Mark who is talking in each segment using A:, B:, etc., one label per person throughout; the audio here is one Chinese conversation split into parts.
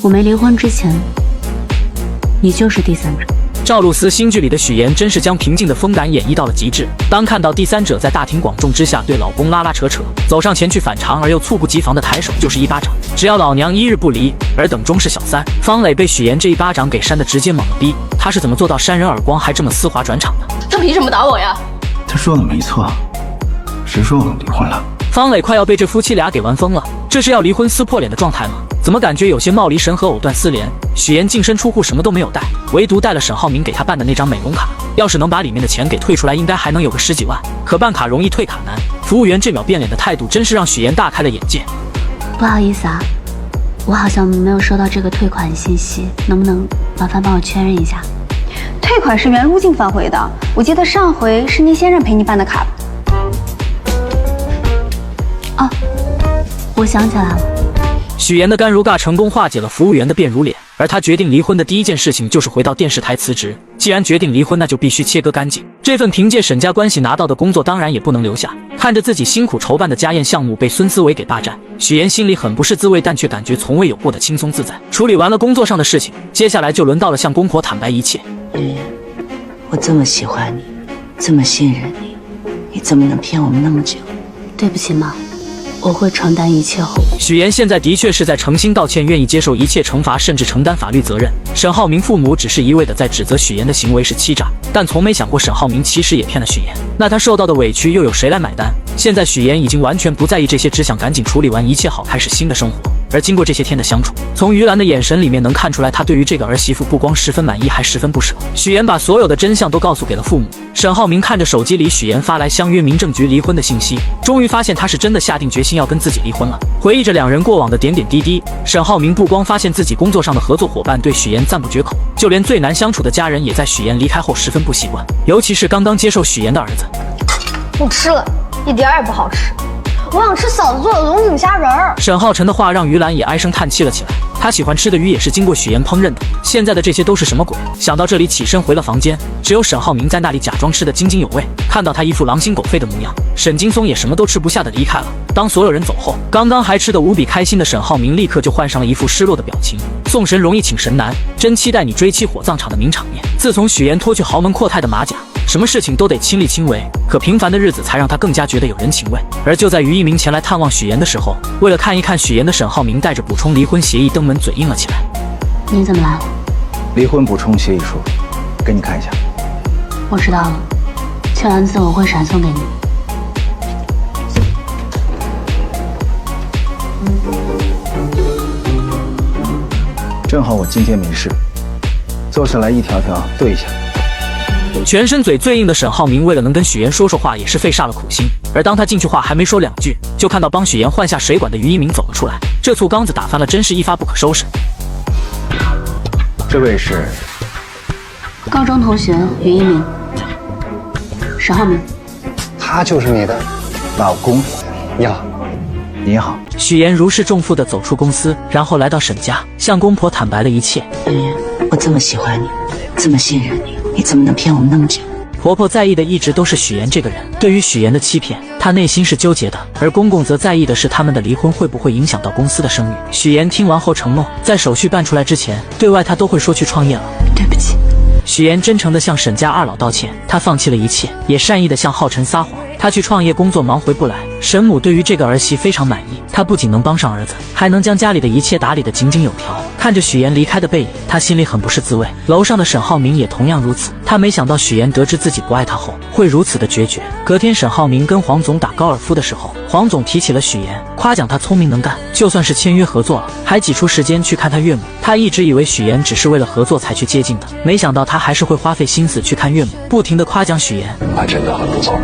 A: 我没离婚之前，你就是第三者。
B: 赵露思新剧里的许妍真是将平静的风感演绎到了极致。当看到第三者在大庭广众之下对老公拉拉扯扯，走上前去反常而又猝不及防的抬手就是一巴掌，只要老娘一日不离，尔等终是小三。方磊被许妍这一巴掌给扇得直接懵了逼，他是怎么做到扇人耳光还这么丝滑转场的？
C: 他凭什么打我呀？
D: 他说的没错，谁说我们离婚了？
B: 方磊快要被这夫妻俩给玩疯了，这是要离婚撕破脸的状态吗？怎么感觉有些冒离神和藕断丝连？许妍净身出户什么都没有带，唯独带了沈浩明给他办的那张美容卡。要是能把里面的钱给退出来，应该还能有个10几万。可办卡容易退卡难，服务员这秒变脸的态度真是让许妍大开了眼界。
A: 不好意思啊，我好像没有收到这个退款信息，能不能麻烦帮我确认一下？
E: 退款是原路径返回的，我记得上回是您先生陪你办的卡。
A: 哦，我想起来了。
B: 许妍的干如尬成功化解了服务员的变如脸，而她决定离婚的第一件事情就是回到电视台辞职。既然决定离婚，那就必须切割干净。这份凭借沈家关系拿到的工作当然也不能留下。看着自己辛苦筹办的家宴项目被孙思维给霸占，许妍心里很不是滋味，但却感觉从未有过的轻松自在。处理完了工作上的事情，接下来就轮到了向公婆坦白一切。
F: 我这么喜欢你，这么信任你，你怎么能骗我们那么久？
A: 对不起妈，我会承担一切后果。
B: 许妍现在的确是在诚心道歉，愿意接受一切惩罚，甚至承担法律责任。沈浩明父母只是一味的在指责许妍的行为是欺诈，但从没想过沈浩明其实也骗了许妍。那他受到的委屈又有谁来买单？现在许妍已经完全不在意这些，只想赶紧处理完一切好，开始新的生活。而经过这些天的相处，从于兰的眼神里面能看出来，她对于这个儿媳妇不光十分满意，还十分不舍。许妍把所有的真相都告诉给了父母。沈浩明看着手机里许妍发来相约民政局离婚的信息，终于发现她是真的下定决心要跟自己离婚了。回忆着两人过往的点点滴滴，沈浩明不光发现自己工作上的合作伙伴对许妍赞不绝口，就连最难相处的家人也在许妍离开后十分不习惯，尤其是刚刚接受许妍的儿子。
C: 不吃了，一点也不好吃。我想吃嫂子做的龙井虾仁儿。
B: 沈浩辰的话让于兰也唉声叹气了起来。他喜欢吃的鱼也是经过许妍烹饪的，现在的这些都是什么鬼？想到这里，起身回了房间。只有沈浩明在那里假装吃得津津有味。看到他一副狼心狗肺的模样，沈劲松也什么都吃不下的离开了。当所有人走后，刚刚还吃得无比开心的沈浩明立刻就换上了一副失落的表情。送神容易请神难，真期待你追妻火葬场的名场面。自从许妍脱去豪门阔太的马甲，什么事情都得亲力亲为，可平凡的日子才让他更加觉得有人情味。而就在于一鸣前来探望许妍的时候，为了看一看许妍的沈浩明带着补充离婚协议登门嘴硬了起来。
A: 你怎么来了？
D: 离婚补充协议书，给你看一下。
A: 我知道了，签完字我会闪送给你。
D: 正好我今天没事，坐下来一条条对一下。
B: 全身嘴最硬的沈浩明为了能跟许妍说说话，也是费煞了苦心。而当他进去话还没说两句，就看到帮许妍换下水管的于一鸣走了出来。这醋缸子打翻了，真是一发不可收拾。
D: 这位是
A: 高中同学于一鸣，沈浩明。
D: 他就是你的老公？你好。你好。
B: 许妍如释重负地走出公司，然后来到沈家，向公婆坦白了一切。
F: 我这么喜欢你，这么信任你，你怎么能骗我们那么久？
B: 婆婆在意的一直都是许妍这个人，对于许妍的欺骗，她内心是纠结的，而公公则在意的是他们的离婚会不会影响到公司的声誉。许妍听完后承诺，在手续办出来之前，对外她都会说去创业了。
F: 对不起。
B: 许妍真诚地向沈家二老道歉，她放弃了一切，也善意地向浩辰撒谎。她去创业工作忙回不来，沈母对于这个儿媳非常满意，她不仅能帮上儿子，还能将家里的一切打理得井井有条。看着许妍离开的背影，她心里很不是滋味。楼上的沈浩明也同样如此，他没想到许妍得知自己不爱他后会如此的决绝。隔天沈浩明跟黄总打高尔夫的时候，黄总提起了许妍，夸奖她聪明能干，就算是签约合作了，还挤出时间去看他岳母。他一直以为许妍只是为了合作才去接近的，没想到他还是会花费心思去看岳母，不停地夸奖许妍。
G: 还真的很不错，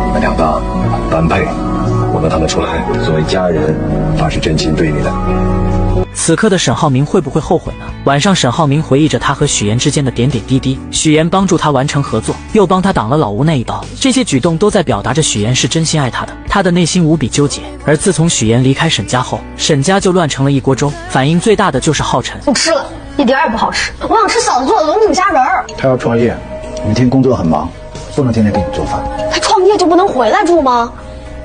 G: 你们两个般配，我能看得出来，作为家人，他是真心对你的。
B: 此刻的沈浩明会不会后悔呢？晚上，沈浩明回忆着他和许妍之间的点点滴滴。许妍帮助他完成合作，又帮他挡了老吴那一刀，这些举动都在表达着许妍是真心爱他的。他的内心无比纠结。而自从许妍离开沈家后，沈家就乱成了一锅粥。反应最大的就是浩辰。
C: 不吃了，一点也不好吃。我想吃嫂子做的龙井虾仁儿。
D: 他要创业，每天工作很忙，不能天天给你做饭。
C: 他创业就不能回来住吗？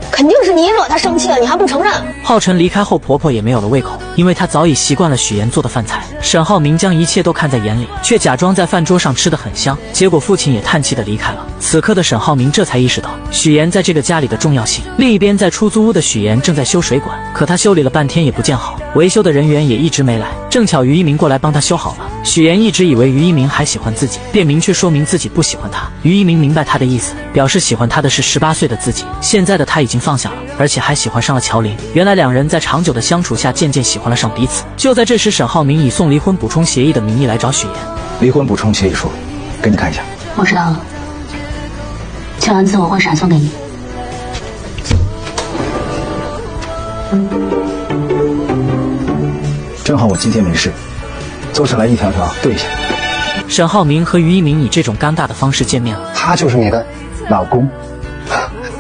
C: 可肯定是你惹她生气了，你还不承认？
B: 浩辰离开后，婆婆也没有了胃口，因为她早已习惯了许岩做的饭菜。沈浩明将一切都看在眼里，却假装在饭桌上吃得很香，结果父亲也叹气地离开了。此刻的沈浩明这才意识到许岩在这个家里的重要性。另一边，在出租屋的许岩正在修水管，可他修理了半天也不见好，维修的人员也一直没来。正巧于一鸣过来帮他修好了。许岩一直以为于一鸣还喜欢自己，便明确说明自己不喜欢他。于一鸣明白他的意思，表示喜欢他的是18岁的自己，现在的他已经放下了，而且还喜欢上了乔林。原来两人在长久的相处下渐渐喜欢了上彼此。就在这时，沈浩明以送离婚补充协议的名义来找许岩。
D: 离婚补充协议书，给你看一下。
A: 我知道了，签完字我会闪送给你。
D: 正好我今天没事，坐下来一条条对一下。
B: 沈浩明和于一鸣以这种尴尬的方式见面了。
D: 他就是你的老公。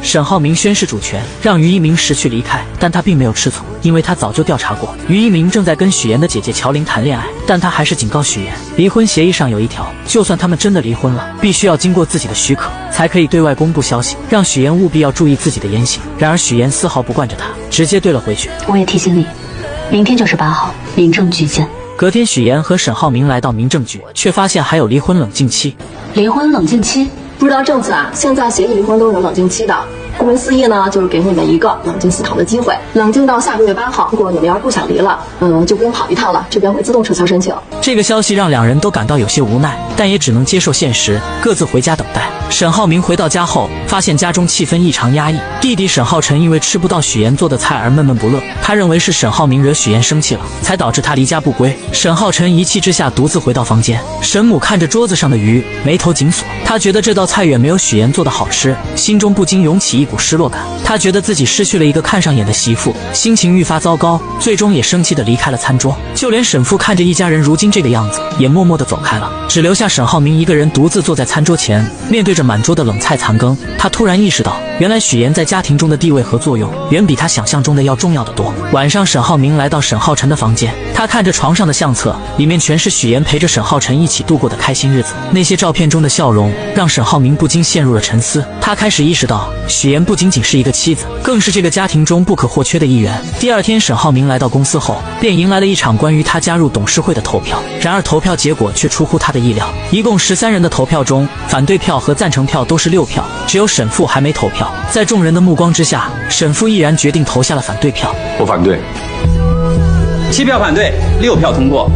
B: 沈浩明宣示主权，让于一鸣识趣离开，但他并没有吃醋，因为他早就调查过，于一鸣正在跟许岩的姐姐乔琳谈恋爱。但他还是警告许岩，离婚协议上有一条，就算他们真的离婚了，必须要经过自己的许可，才可以对外公布消息，让许岩务必要注意自己的言行。然而许岩丝毫不惯着他，直接对了回去。
A: 我也提醒你，明天就是8号，民政局见。
B: 隔天，许岩和沈浩明来到民政局，却发现还有离婚冷静期。
A: 离婚冷静期？
H: 不知道政策啊，现在协议离婚都是有冷静期的。顾名思义呢，就是给你们一个冷静思考的机会，冷静到下个月8号。如果你们要是不想离了，就不用跑一趟了，这边会自动撤销申请。
B: 这个消息让两人都感到有些无奈，但也只能接受现实，各自回家等待。沈浩明回到家后，发现家中气氛异常压抑。弟弟沈浩辰因为吃不到许岩做的菜而闷闷不乐，他认为是沈浩明惹许岩生气了，才导致他离家不归。沈浩辰一气之下独自回到房间。沈母看着桌子上的鱼，眉头紧锁。他觉得这道菜远没有许岩做的好吃，心中不禁涌起一股失落感。他觉得自己失去了一个看上眼的媳妇，心情愈发糟糕，最终也生气地离开了餐桌。就连沈父看着一家人如今这个样子，也默默地走开了，只留下沈浩明一个人独自坐在餐桌前，面对着满桌的冷菜残羹。他突然意识到，原来许岩在家庭中的地位和作用远比他想象中的要重要得多。晚上，沈浩明来到沈浩辰的房间，他看着床上的相册，里面全是许岩陪着沈浩辰一起度过的开心日子。那些照片中的笑容让沈浩明不禁陷入了沉思。他开始意识到，许岩不仅仅是一个妻子，更是这个家庭中不可或缺的一员。第二天，沈浩明来到公司后，便迎来了一场关于他加入董事会的投票。然而投票结果却出乎他的意料，一共13人的投票中，反对票和赞成票都是6票，只有沈父还没投票。在众人的目光之下，沈父毅然决定投下了反对票。
I: 我反对。7票反对，6票通过。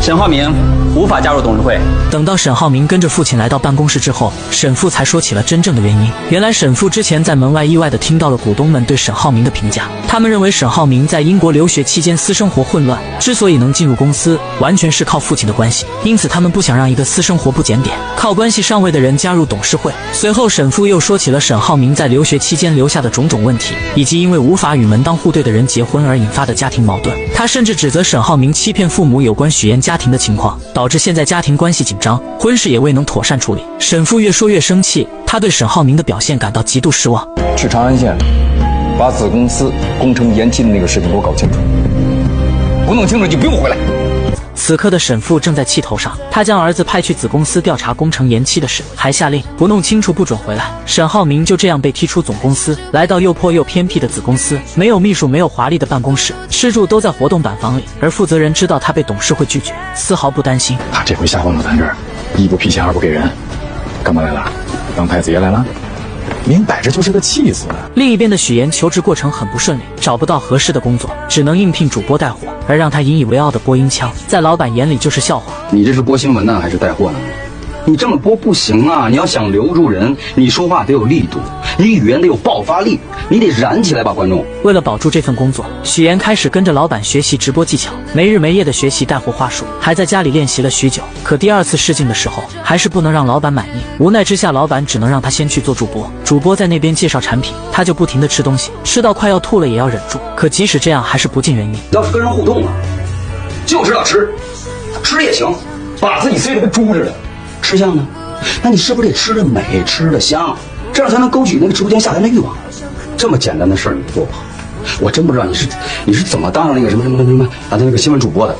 I: 沈浩明无法加入董事会。
B: 等到沈浩明跟着父亲来到办公室之后，沈父才说起了真正的原因。原来沈父之前在门外意外地听到了股东们对沈浩明的评价，他们认为沈浩明在英国留学期间私生活混乱，之所以能进入公司，完全是靠父亲的关系，因此他们不想让一个私生活不检点、靠关系上位的人加入董事会。随后沈父又说起了沈浩明在留学期间留下的种种问题，以及因为无法与门当户对的人结婚而引发的家庭矛盾。他甚至指责沈浩明欺骗父母有关许岩家庭的情况，导致现在家庭关系紧张，婚事也未能妥善处理。沈父越说越生气，他对沈浩明的表现感到极度失望。
G: 去长安县，把子公司工程延期的那个事情给我搞清楚，不弄清楚就不用回来。
B: 此刻的沈父正在气头上，他将儿子派去子公司调查工程延期的事，还下令不弄清楚不准回来。沈浩明就这样被踢出总公司，来到又破又偏僻的子公司，没有秘书，没有华丽的办公室，吃住都在活动板房里。而负责人知道他被董事会拒绝，丝毫不担心。
D: 他这回下放到咱这儿，一不批钱，二不给人，干嘛来了？当太子爷来了？明摆着就是个气死。
B: 另一边的许岩求职过程很不顺利，找不到合适的工作，只能应聘主播带货。而让他引以为傲的播音腔，在老板眼里就是笑话。
I: 你这是播新闻呢，还是带货呢？你这么播不行啊！你要想留住人，你说话得有力度，你语言得有爆发力，你得燃起来吧，观众。
B: 为了保住这份工作，许岩开始跟着老板学习直播技巧，没日没夜的学习带货话术，还在家里练习了许久。可第2次试镜的时候，还是不能让老板满意。无奈之下，老板只能让他先去做主播。主播在那边介绍产品，他就不停的吃东西，吃到快要吐了也要忍住。可即使这样，还是不尽人意。
I: 要是跟人互动啊，就知道吃，吃也行，把自己塞得跟猪似的。吃相呢？那你是不是得吃得美，吃得香，这样才能勾起那个直播间下单的欲望？这么简单的事儿你做不好，我真不知道你是怎么当上那个什么那个新闻主播的。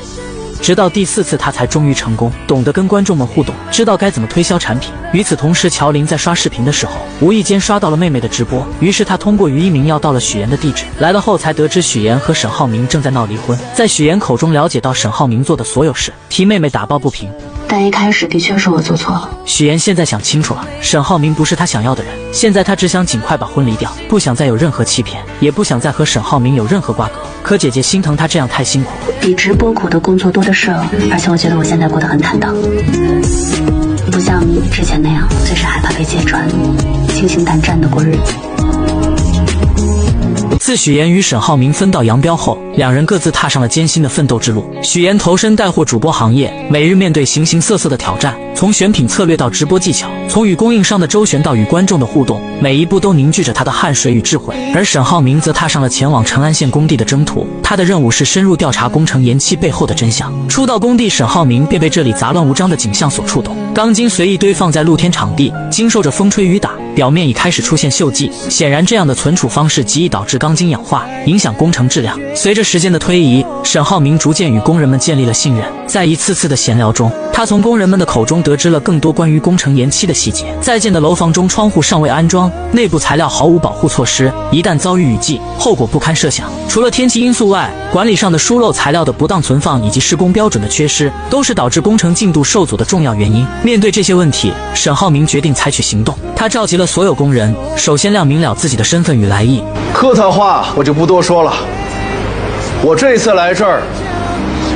B: 直到第4次，他才终于成功，懂得跟观众们互动，知道该怎么推销产品。与此同时，乔林在刷视频的时候，无意间刷到了妹妹的直播，于是他通过语音明要到了许岩的地址。来了后才得知许岩和沈浩明正在闹离婚，在许岩口中了解到沈浩明做的所有事，替妹妹打抱不平。
A: 但一开始的确是我做错了。
B: 许岩现在想清楚了，沈浩明不是他想要的人，现在他只想尽快把婚离掉，不想再有任何欺骗，也不想再和沈浩明有任何瓜葛。可姐姐心疼他这样太辛苦，
A: 比直播苦的工作多的是了，而且我觉得我现在过得很坦荡，不像之前那样随时害怕被揭穿，清醒胆战的过日子。
B: 自许岩与沈浩明分道扬镳后，两人各自踏上了艰辛的奋斗之路。许岩投身带货主播行业，每日面对形形色色的挑战，从选品策略到直播技巧，从与供应商的周旋到与观众的互动，每一步都凝聚着他的汗水与智慧。而沈浩明则踏上了前往成安县工地的征途，他的任务是深入调查工程延期背后的真相。初到工地，沈浩明便被这里杂乱无章的景象所触动。钢筋随意堆放在露天场地，经受着风吹雨打，表面已开始出现锈迹。显然，这样的存储方式极易导致钢筋氧化，影响工程质量。随着时间的推移，沈浩明逐渐与工人们建立了信任。在一次次的闲聊中，他从工人们的口中得知了更多关于工程延期的细节。在建的楼房中，窗户尚未安装，内部材料毫无保护措施，一旦遭遇雨季，后果不堪设想。除了天气因素外，管理上的疏漏材料的不当存放以及施工标准的缺失，都是导致工程进度受阻的重要原因。面对这些问题，沈浩明决定采取行动。他召集了所有工人，首先亮明了自己的身份与来意。
J: 客套话我就不多说了，我这次来这儿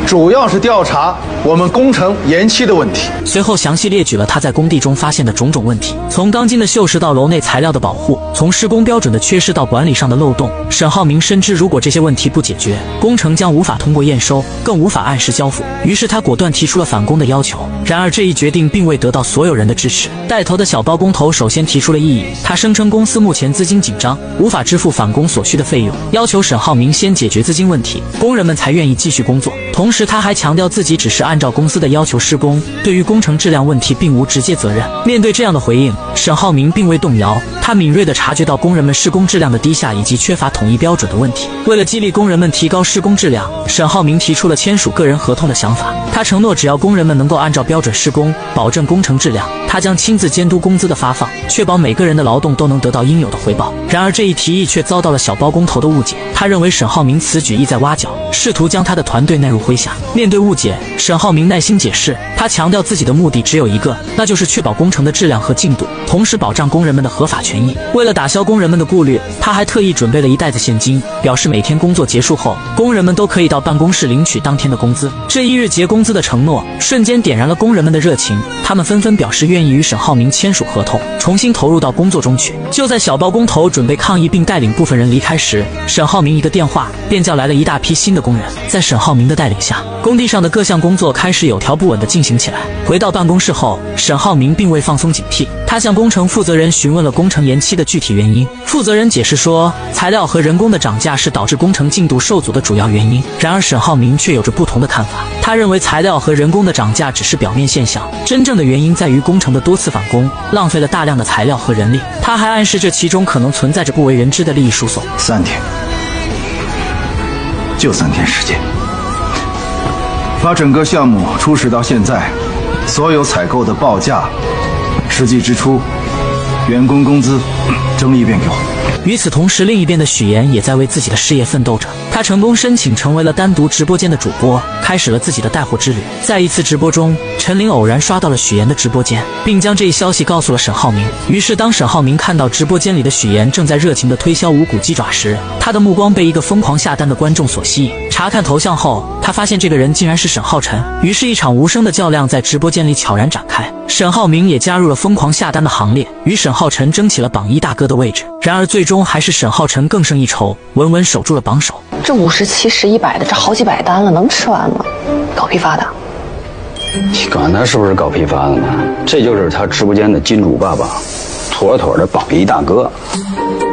J: 主要是调查我们工程延期的问题。
B: 随后详细列举了他在工地中发现的种种问题，从钢筋的锈蚀到楼内材料的保护，从施工标准的缺失到管理上的漏洞。沈浩明深知，如果这些问题不解决，工程将无法通过验收，更无法按时交付。于是他果断提出了返工的要求。然而这一决定并未得到所有人的支持。带头的小包工头首先提出了异议，他声称公司目前资金紧张，无法支付返工所需的费用，要求沈浩明先解决资金问题，工人们才愿意继续工作。同时他还强调自己只是按照公司的要求施工，对于工程质量问题并无直接责任。面对这样的回应，沈浩明并未动摇，他敏锐地察觉到工人们施工质量的低下以及缺乏统一标准的问题。为了激励工人们提高施工质量，沈浩明提出了签署个人合同的想法。他承诺，只要工人们能够按照标准施工，保证工程质量，他将亲自监督工资的发放，确保每个人的劳动都能得到应有的回报。然而这一提议却遭到了小包工头的误解，他认为沈浩明此举意在挖角，试图将他的团队纳入麾下。面对误解，沈浩明耐心解释，他强调自己的目的只有一个，那就是确保工程的质量和进度，同时保障工人们的合法权益。为了打消工人们的顾虑，他还特意准备了一袋子现金，表示每天工作结束后，工人们都可以到办公室领取当天的工资。这一日结工资的承诺瞬间点燃了工人们的热情，他们纷纷表示愿意与沈浩明签署合同，重新投入到工作中去。就在小包工头准备抗议并带领部分人离开时，沈浩明一个电话便叫来了一大批新的工人。在沈浩明的带领下，工地上的各项工作开始有条不紊地进行起来。回到办公室后，沈浩明并未放松警惕，他向工程负责人询问了工程延期的具体原因。负责人解释说，材料和人工的涨价是导致工程进度受阻的主要原因。然而沈浩明却有着不同的看法，他认为材料和人工的涨价只是表面现象，真正的原因在于工程的多次返工，浪费了大量的材料和人力。他还暗示这其中可能存在着不为人知的利益输送。
J: 3天，就3天时间，把整个项目初始到现在，所有采购的报价、实际支出、员工工资整理一遍给我。
B: 与此同时，另一边的许岩也在为自己的事业奋斗着。他成功申请成为了单独直播间的主播，开始了自己的带货之旅。在一次直播中，陈琳偶然刷到了许岩的直播间，并将这一消息告诉了沈浩明。于是当沈浩明看到直播间里的许岩正在热情地推销无骨鸡爪时，他的目光被一个疯狂下单的观众所吸引。查看头像后，他发现这个人竟然是沈浩辰。于是一场无声的较量在直播间里悄然展开。沈浩明也加入了疯狂下单的行列，与沈浩辰争起了榜1大哥的位置。然而最终还是沈浩辰更胜一筹，稳稳守住了榜首。
H: 这50、70、100的，这好几百单了，能吃完吗？搞批发的？
I: 你管他是不是搞批发的呢？这就是他直播间的金主爸爸，妥妥的榜1大哥。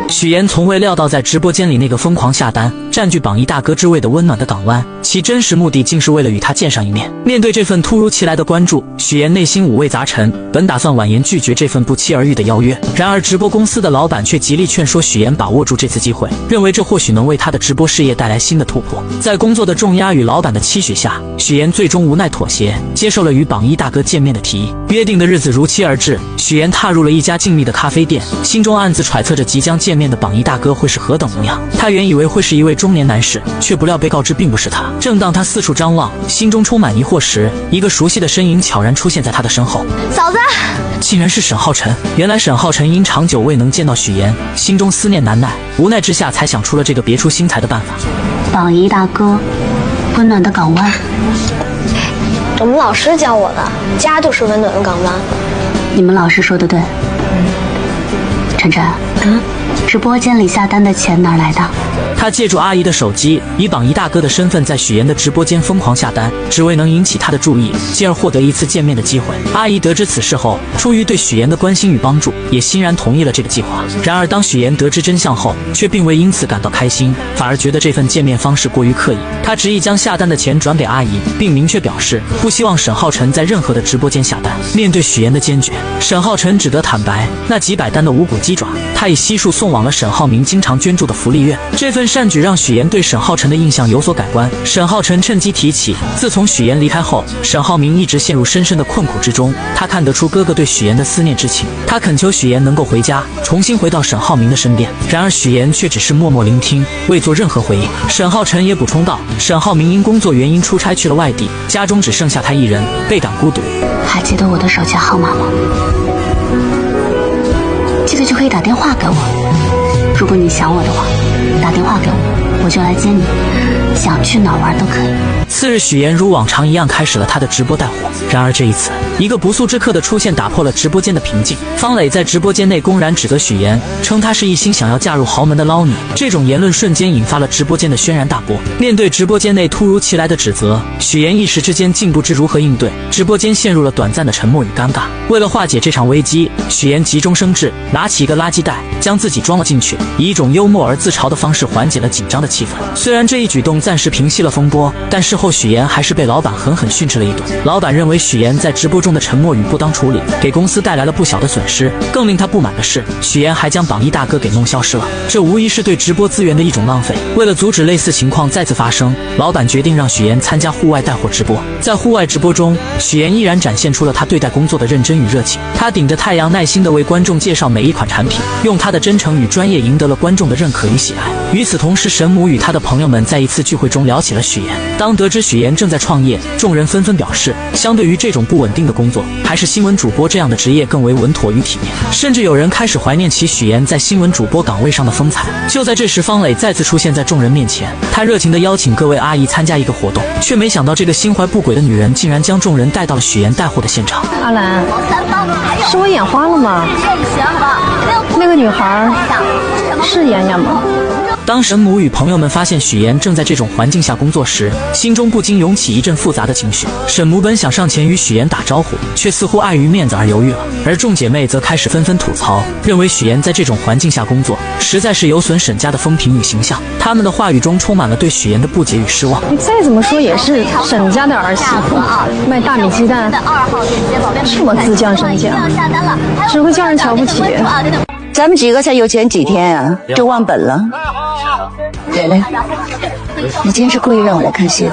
B: 许岩从未料到，在直播间里那个疯狂下单、占据榜一大哥之位的温暖的港湾，其真实目的竟是为了与他见上一面。面对这份突如其来的关注，许岩内心五味杂陈，本打算婉言拒绝这份不期而遇的邀约，然而直播公司的老板却极力劝说许岩把握住这次机会，认为这或许能为他的直播事业带来新的突破。在工作的重压与老板的期许下，许岩最终无奈妥协，接受了与榜一大哥见面的提议。约定的日子如期而至，许岩踏入了一家静谧的咖啡店，心中暗自揣测着即将见面的榜一大哥会是何等模样。他原以为会是一位中年男士，却不料被告知并不是他。正当他四处张望，心中充满疑惑时，一个熟悉的身影悄然出现在他的身后。
C: 嫂子，
B: 竟然是沈浩辰。原来沈浩辰因长久未能见到许岩，心中思念难耐，无奈之下才想出了这个别出心裁的办法。
A: 榜一大哥，温暖的港湾。
C: 我们老师教我的，家就是温暖的港湾。
A: 你们老师说的对。晨晨，直播间里下单的钱哪儿来的？
B: 他借助阿姨的手机，以榜一大哥的身份在许岩的直播间疯狂下单，只为能引起他的注意，进而获得一次见面的机会。阿姨得知此事后，出于对许岩的关心与帮助，也欣然同意了这个计划。然而当许岩得知真相后，却并未因此感到开心，反而觉得这份见面方式过于刻意。他执意将下单的钱转给阿姨，并明确表示不希望沈浩辰在任何的直播间下单。面对许岩的坚决，沈浩辰只得坦白，那几百单的无骨鸡爪，他已悉数送往了沈浩明经常捐助的福利院。这份善举让许岩对沈浩辰的印象有所改观。沈浩辰趁机提起，自从许岩离开后，沈浩明一直陷入深深的困苦之中。他看得出哥哥对许岩的思念之情，他恳求许岩能够回家，重新回到沈浩明的身边。然而许岩却只是默默聆听，未做任何回应。沈浩辰也补充道，沈浩明因工作原因出差去了外地，家中只剩下他一人，倍感孤独。
A: 还记得我的手机号码吗？记得就可以打电话给我。如果你想我的话，打电话给我，我就来接你，想去哪儿玩都可以。
B: 次日，许岩如往常一样开始了他的直播带货。然而这一次，一个不速之客的出现打破了直播间的平静。方磊在直播间内公然指责许岩，称她是一心想要嫁入豪门的捞女。这种言论瞬间引发了直播间的轩然大波。面对直播间内突如其来的指责，许岩一时之间竟不知如何应对，直播间陷入了短暂的沉默与尴尬。为了化解这场危机，许岩急中生智，拿起一个垃圾袋，将自己装了进去，以一种幽默而自嘲的方式缓解了紧张的气氛。虽然这一举动暂时平息了风波，但事后许岩还是被老板狠狠训斥了一顿。老板认为许岩在直播中的沉默与不当处理，给公司带来了不小的损失。更令他不满的是，许岩还将榜一大哥给弄消失了，这无疑是对直播资源的一种浪费。为了阻止类似情况再次发生，老板决定让许岩参加户外带货直播。在户外直播中，许岩依然展现出了他对待工作的认真与热情。他顶着太阳，耐心地为观众介绍每一款产品，用他的真诚与专业赢得了观众的认可与喜爱。与此同时，沈母与他的朋友们在一次聚会中聊起了许岩。当得知许岩正在创业，众人纷纷表示，相对于这种不稳定的工作，还是新闻主播这样的职业更为稳妥与体面。甚至有人开始怀念起许岩在新闻主播岗位上的风采。就在这时，方磊再次出现在众人面前，他热情地邀请各位阿姨参加一个活动，却没想到这个心怀不轨的女人竟然将众人带到了许岩带货的现场。
K: 阿兰，是我眼花了吗？那个女孩是妍妍吗？
B: 当沈母与朋友们发现许岩正在这种环境下工作时，心中不禁涌起一阵复杂的情绪。沈母本想上前与许岩打招呼，却似乎碍于面子而犹豫了。而众姐妹则开始纷纷吐槽，认为许岩在这种环境下工作，实在是有损沈家的风评与形象。他们的话语中充满了对许岩的不解与失望。
K: 你再怎么说也是沈家的儿媳妇，卖大米鸡蛋，这么自降身价，只会叫人瞧不起。
F: 咱们几个才有钱几天啊，就忘本了。蕾蕾，你今天是故意让我来看戏的。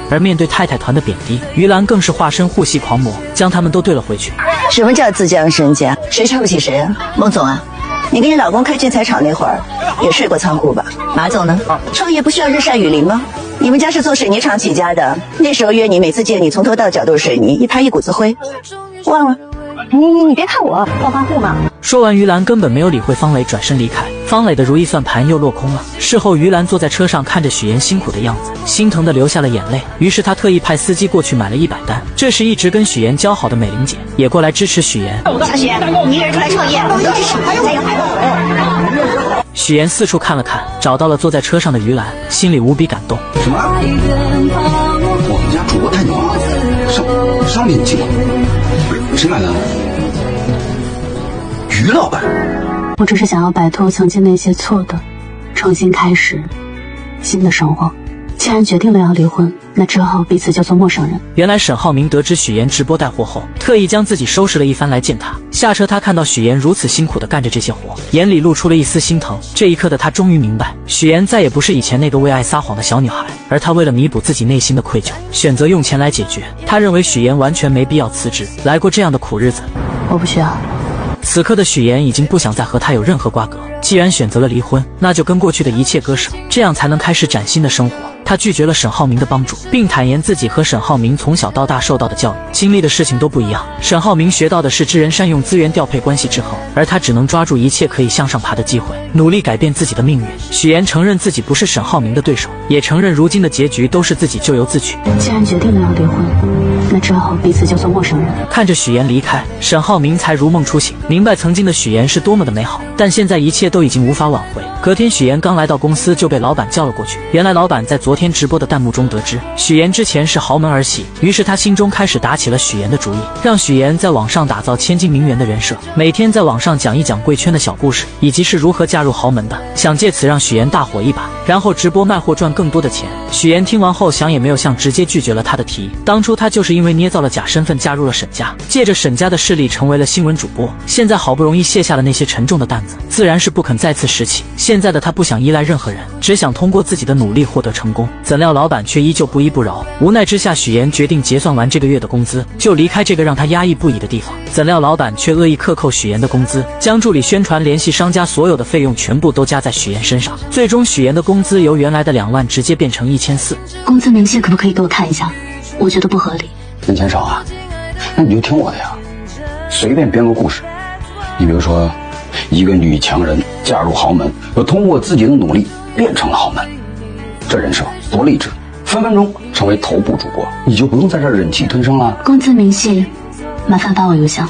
B: 而面对太太团的贬低，于兰更是化身护系狂魔，将他们都对了回去。
F: 什么叫自降身价？谁瞧不起谁啊？孟总啊，你跟你老公开建材厂那会儿，也睡过仓库吧？马总呢？创业不需要日晒雨淋吗？你们家是做水泥厂起家的，那时候约你，每次见你从头到脚都是水泥，一拍一股子灰，忘了？你别看我暴发户嘛。
B: 说完，于兰根本没有理会方磊，转身离开。方磊的如意算盘又落空了。事后，于兰坐在车上看着许岩辛苦的样子，心疼的流下了眼泪。于是他特意派司机过去买了100单。这时，一直跟许岩交好的美玲姐也过来支持许岩。
F: 小许，你一个人出来创业，我们都支持你，加油！
B: 许岩四处看了看，找到了坐在车上的于兰，心里无比感动。
I: 什么？我们家主播太牛了，上面请。谁来的？于老板。
A: 我只是想要摆脱曾经那些错的，重新开始新的生活。既然决定了要离婚，那之后彼此就做陌生人。
B: 原来沈浩明得知许妍直播带货后，特意将自己收拾了一番来见她。下车，他看到许妍如此辛苦地干着这些活，眼里露出了一丝心疼。这一刻的他终于明白，许妍再也不是以前那个为爱撒谎的小女孩，而她为了弥补自己内心的愧疚，选择用钱来解决。他认为许妍完全没必要辞职，来过这样的苦日子。
A: 我不需要。
B: 此刻的许妍已经不想再和他有任何瓜葛，既然选择了离婚，那就跟过去的一切割舍，这样才能开始崭新的生活。他拒绝了沈浩明的帮助，并坦言自己和沈浩明从小到大受到的教育、经历的事情都不一样。沈浩明学到的是知人善用、资源调配、关系制衡，而他只能抓住一切可以向上爬的机会，努力改变自己的命运。许妍承认自己不是沈浩明的对手，也承认如今的结局都是自己咎由自取。
A: 既然决定了要离婚，那之后彼此就做陌生人。
B: 看着许妍离开，沈浩明才如梦初醒，明白曾经的许妍是多么的美好，但现在一切都已经无法挽回。隔天，许妍刚来到公司就被老板叫了过去。原来老板在昨天直播的弹幕中得知许妍之前是豪门儿媳，于是他心中开始打起了许妍的主意，让许妍在网上打造千金名媛的人设，每天在网上讲一讲贵圈的小故事，以及是如何嫁入豪门的，想借此让许妍大火一把，然后直播卖货赚更多的钱。许妍听完后想也没有想，直接拒绝了他的提议。当初他就是因为捏造了假身份加入了沈家，借着沈家的势力成为了新闻主播，现在好不容易卸下了那些沉重的担子，自然是不肯再次拾起。现在的他不想依赖任何人，只想通过自己的努力获得成功。怎料老板却依旧不依不饶，无奈之下，许妍决定结算完这个月的工资就离开这个让他压抑不已的地方。怎料老板却恶意克扣许妍的工资，将助理宣传、联系商家所有的费用全部都加在许妍身上，最终许妍的工资由原来的2万直接变成1400。
A: 工资明细可不可以给我看一下？我觉得不合理。
I: 人钱少啊，那你就听我的呀，随便编个故事。你比如说，一个女强人嫁入豪门，又通过自己的努力变成了豪门，这人设多励志，分分钟成为头部主播，你就不用在这忍气吞声了。
A: 工资明细，麻烦发我邮箱，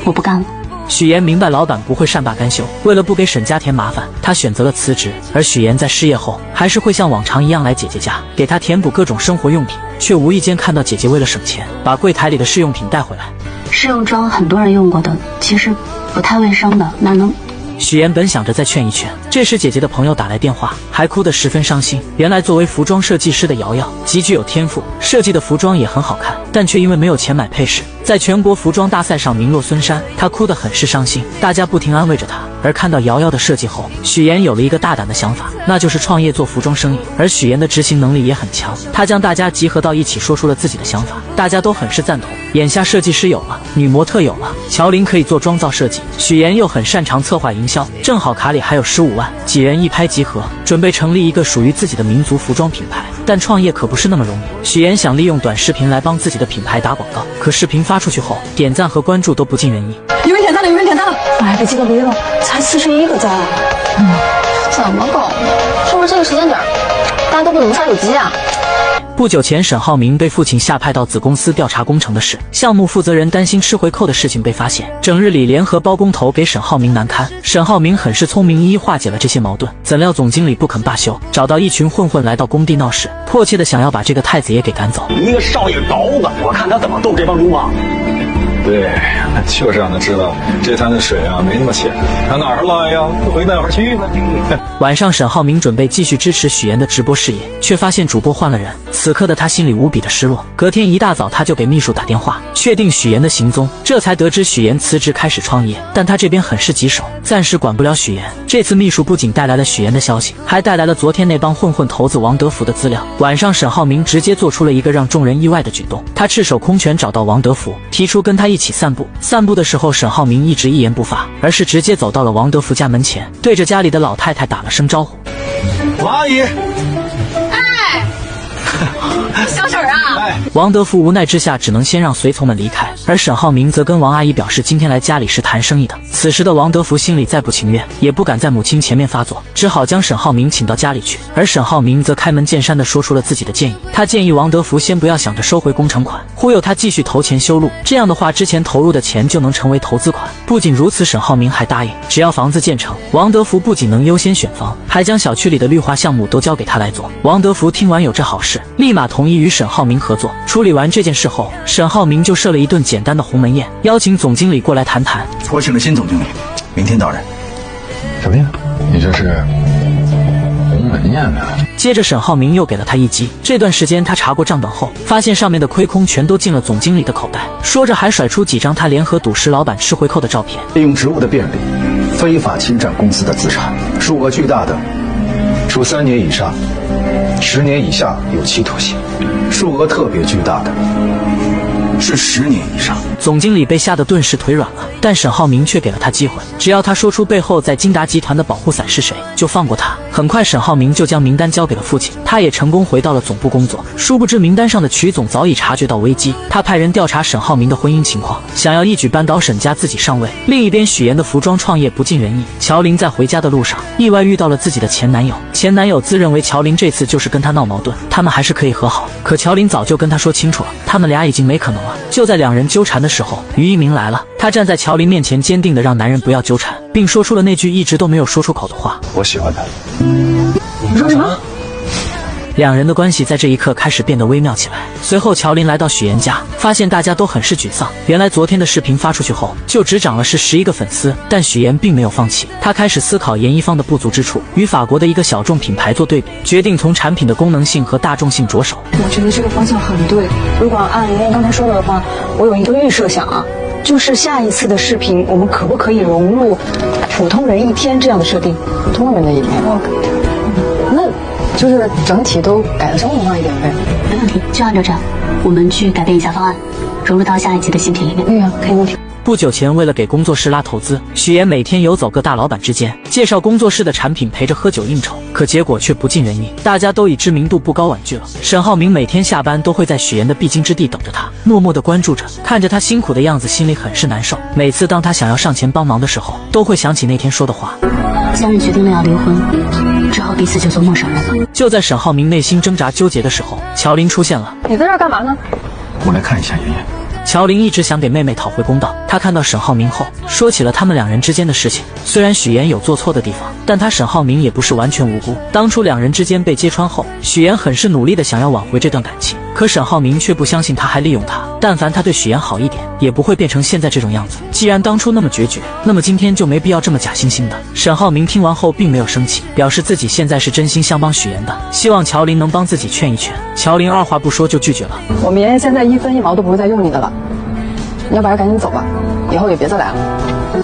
A: 我不干了。
B: 许妍明白老板不会善罢甘休，为了不给沈家添麻烦，她选择了辞职。而许妍在失业后，还是会像往常一样来姐姐家，给她填补各种生活用品，却无意间看到姐姐为了省钱，把柜台里的试用品带回来。
A: 试用装很多人用过的，其实不太卫生的，哪能？
B: 许妍本想着再劝一劝，这时姐姐的朋友打来电话，还哭得十分伤心。原来作为服装设计师的瑶瑶极具有天赋，设计的服装也很好看，但却因为没有钱买配饰，在全国服装大赛上名落孙山。她哭得很是伤心，大家不停安慰着她。而看到瑶瑶的设计后，许妍有了一个大胆的想法，那就是创业做服装生意。而许妍的执行能力也很强，她将大家集合到一起，说出了自己的想法，大家都很是赞同。眼下设计师有了，女模特有了，乔琳可以做妆造设计，许妍又很擅长策划营销，正好卡里还有15万，几人一拍即合，准备成立一个属于自己的民族服装品牌。但创业可不是那么容易，许妍想利用短视频来帮自己的品牌打广告，可视频发出去后，点赞和关注都不尽人意。
K: 有人点赞了，有人点赞了！哎，这几个没了，才41个赞。
C: 怎么搞的？是不是这个时间点大家都不怎么刷手机啊？
B: 不久前，沈浩明被父亲下派到子公司调查工程的事，项目负责人担心吃回扣的事情被发现，整日里联合包工头给沈浩明难堪。沈浩明很是聪明，一一化解了这些矛盾。怎料总经理不肯罢休，找到一群混混来到工地闹事，迫切的想要把这个太子爷给赶走。
I: 一个少爷刀子，我看他怎么斗这帮流氓。
D: 对，就是让他知道这滩的水啊没那么浅，他哪儿来呀？回哪儿去呢？
B: 晚上，沈浩明准备继续支持许妍的直播事业，却发现主播换了人。此刻的他心里无比的失落。隔天一大早，他就给秘书打电话，确定许妍的行踪，这才得知许妍辞职开始创业。但他这边很是棘手，暂时管不了许妍。这次秘书不仅带来了许妍的消息，还带来了昨天那帮混混头子王德福的资料。晚上，沈浩明直接做出了一个让众人意外的举动，他赤手空拳找到王德福，提出跟他一起散步。散步的时候，沈浩明一直一言不发，而是直接走到了王德福家门前，对着家里的老太太打了声招呼：“
J: 王阿姨。”
C: 小婶啊！
B: 王德福无奈之下只能先让随从们离开，而沈浩明则跟王阿姨表示今天来家里是谈生意的。此时的王德福心里再不情愿，也不敢在母亲前面发作，只好将沈浩明请到家里去。而沈浩明则开门见山地说出了自己的建议，他建议王德福先不要想着收回工程款，忽悠他继续投钱修路，这样的话之前投入的钱就能成为投资款。不仅如此，沈浩明还答应，只要房子建成，王德福不仅能优先选房，还将小区里的绿化项目都交给他来做。王德福听完有这好事，立马同意与沈浩明合作。处理完这件事后，沈浩明就设了一顿简单的鸿门宴，邀请总经理过来谈谈。
J: 我请了新总经理，明天到任。
D: 什么呀？你这是鸿门宴呢？
B: 接着沈浩明又给了他一击。这段时间他查过账本后，发现上面的亏空全都进了总经理的口袋，说着还甩出几张他联合赌石老板吃回扣的照片。
J: 利用职务的便利，非法侵占公司的资产，数额巨大的，处3年以上10年以下有期徒刑；数额特别巨大的，是10年以上。
B: 总经理被吓得顿时腿软了，但沈浩明却给了他机会，只要他说出背后在金达集团的保护伞是谁，就放过他。很快沈浩明就将名单交给了父亲，他也成功回到了总部工作。殊不知名单上的曲总早已察觉到危机，他派人调查沈浩明的婚姻情况，想要一举扳倒沈家自己上位。另一边许妍的服装创业不尽人意，乔琳在回家的路上意外遇到了自己的前男友，前男友自认为乔琳这次就是跟他闹矛盾，他们还是可以和好，可乔琳早就跟他说清楚了，他们俩已经没可能了。就在两人纠缠的时候，于一鸣来了，他站在乔琳面前坚定地让男人不要纠缠，并说出了那句一直都没有说出口的话：
D: 我喜欢他。
K: 你说什么？
B: 两人的关系在这一刻开始变得微妙起来。随后乔琳来到许妍家，发现大家都很是沮丧。原来昨天的视频发出去后，就只涨了11个粉丝，但许妍并没有放弃，她开始思考研一方的不足之处，与法国的一个小众品牌做对比，决定从产品的功能性和大众性着手。
K: 我觉得这个方向很对。如果按妍妍刚才说的话，我有一个预设想啊，就是下一次的视频，我们可不可以融入普通人一天这样的设定？普通人的一天，那就是整体都改得生活化一点呗。
A: 没问题，就按照这样，我们去改变一下方案，融入到下一集的新品里面。
K: 对呀，可以问题。
B: 不久前，为了给工作室拉投资，许妍每天游走各大老板之间，介绍工作室的产品，陪着喝酒应酬，可结果却不尽人意，大家都以知名度不高婉拒了。沈浩明每天下班都会在许妍的必经之地等着他，默默地关注着，看着他辛苦的样子，心里很是难受。每次当他想要上前帮忙的时候，都会想起那天说的话：
A: 既然决定了要离婚，之后彼此就做陌生人了。
B: 就在沈浩明内心挣扎纠结的时候，乔琳出现了。
K: 你在这儿干嘛呢？
J: 我来看一下妍妍。
B: 乔琳一直想给妹妹讨回公道，她看到沈浩明后，说起了他们两人之间的事情。虽然许妍有做错的地方，但她沈浩明也不是完全无辜。当初两人之间被揭穿后，许妍很是努力的想要挽回这段感情，可沈浩明却不相信她还利用她。但凡他对许妍好一点，也不会变成现在这种样子。既然当初那么决绝，那么今天就没必要这么假惺惺的。沈浩明听完后并没有生气，表示自己现在是真心想帮许妍的，希望乔琳能帮自己劝一劝。乔琳二话不说就拒绝了。
K: 我们妍妍现在1分1毛都不会再用你的了，你要不然赶紧走吧，以后也别再来了。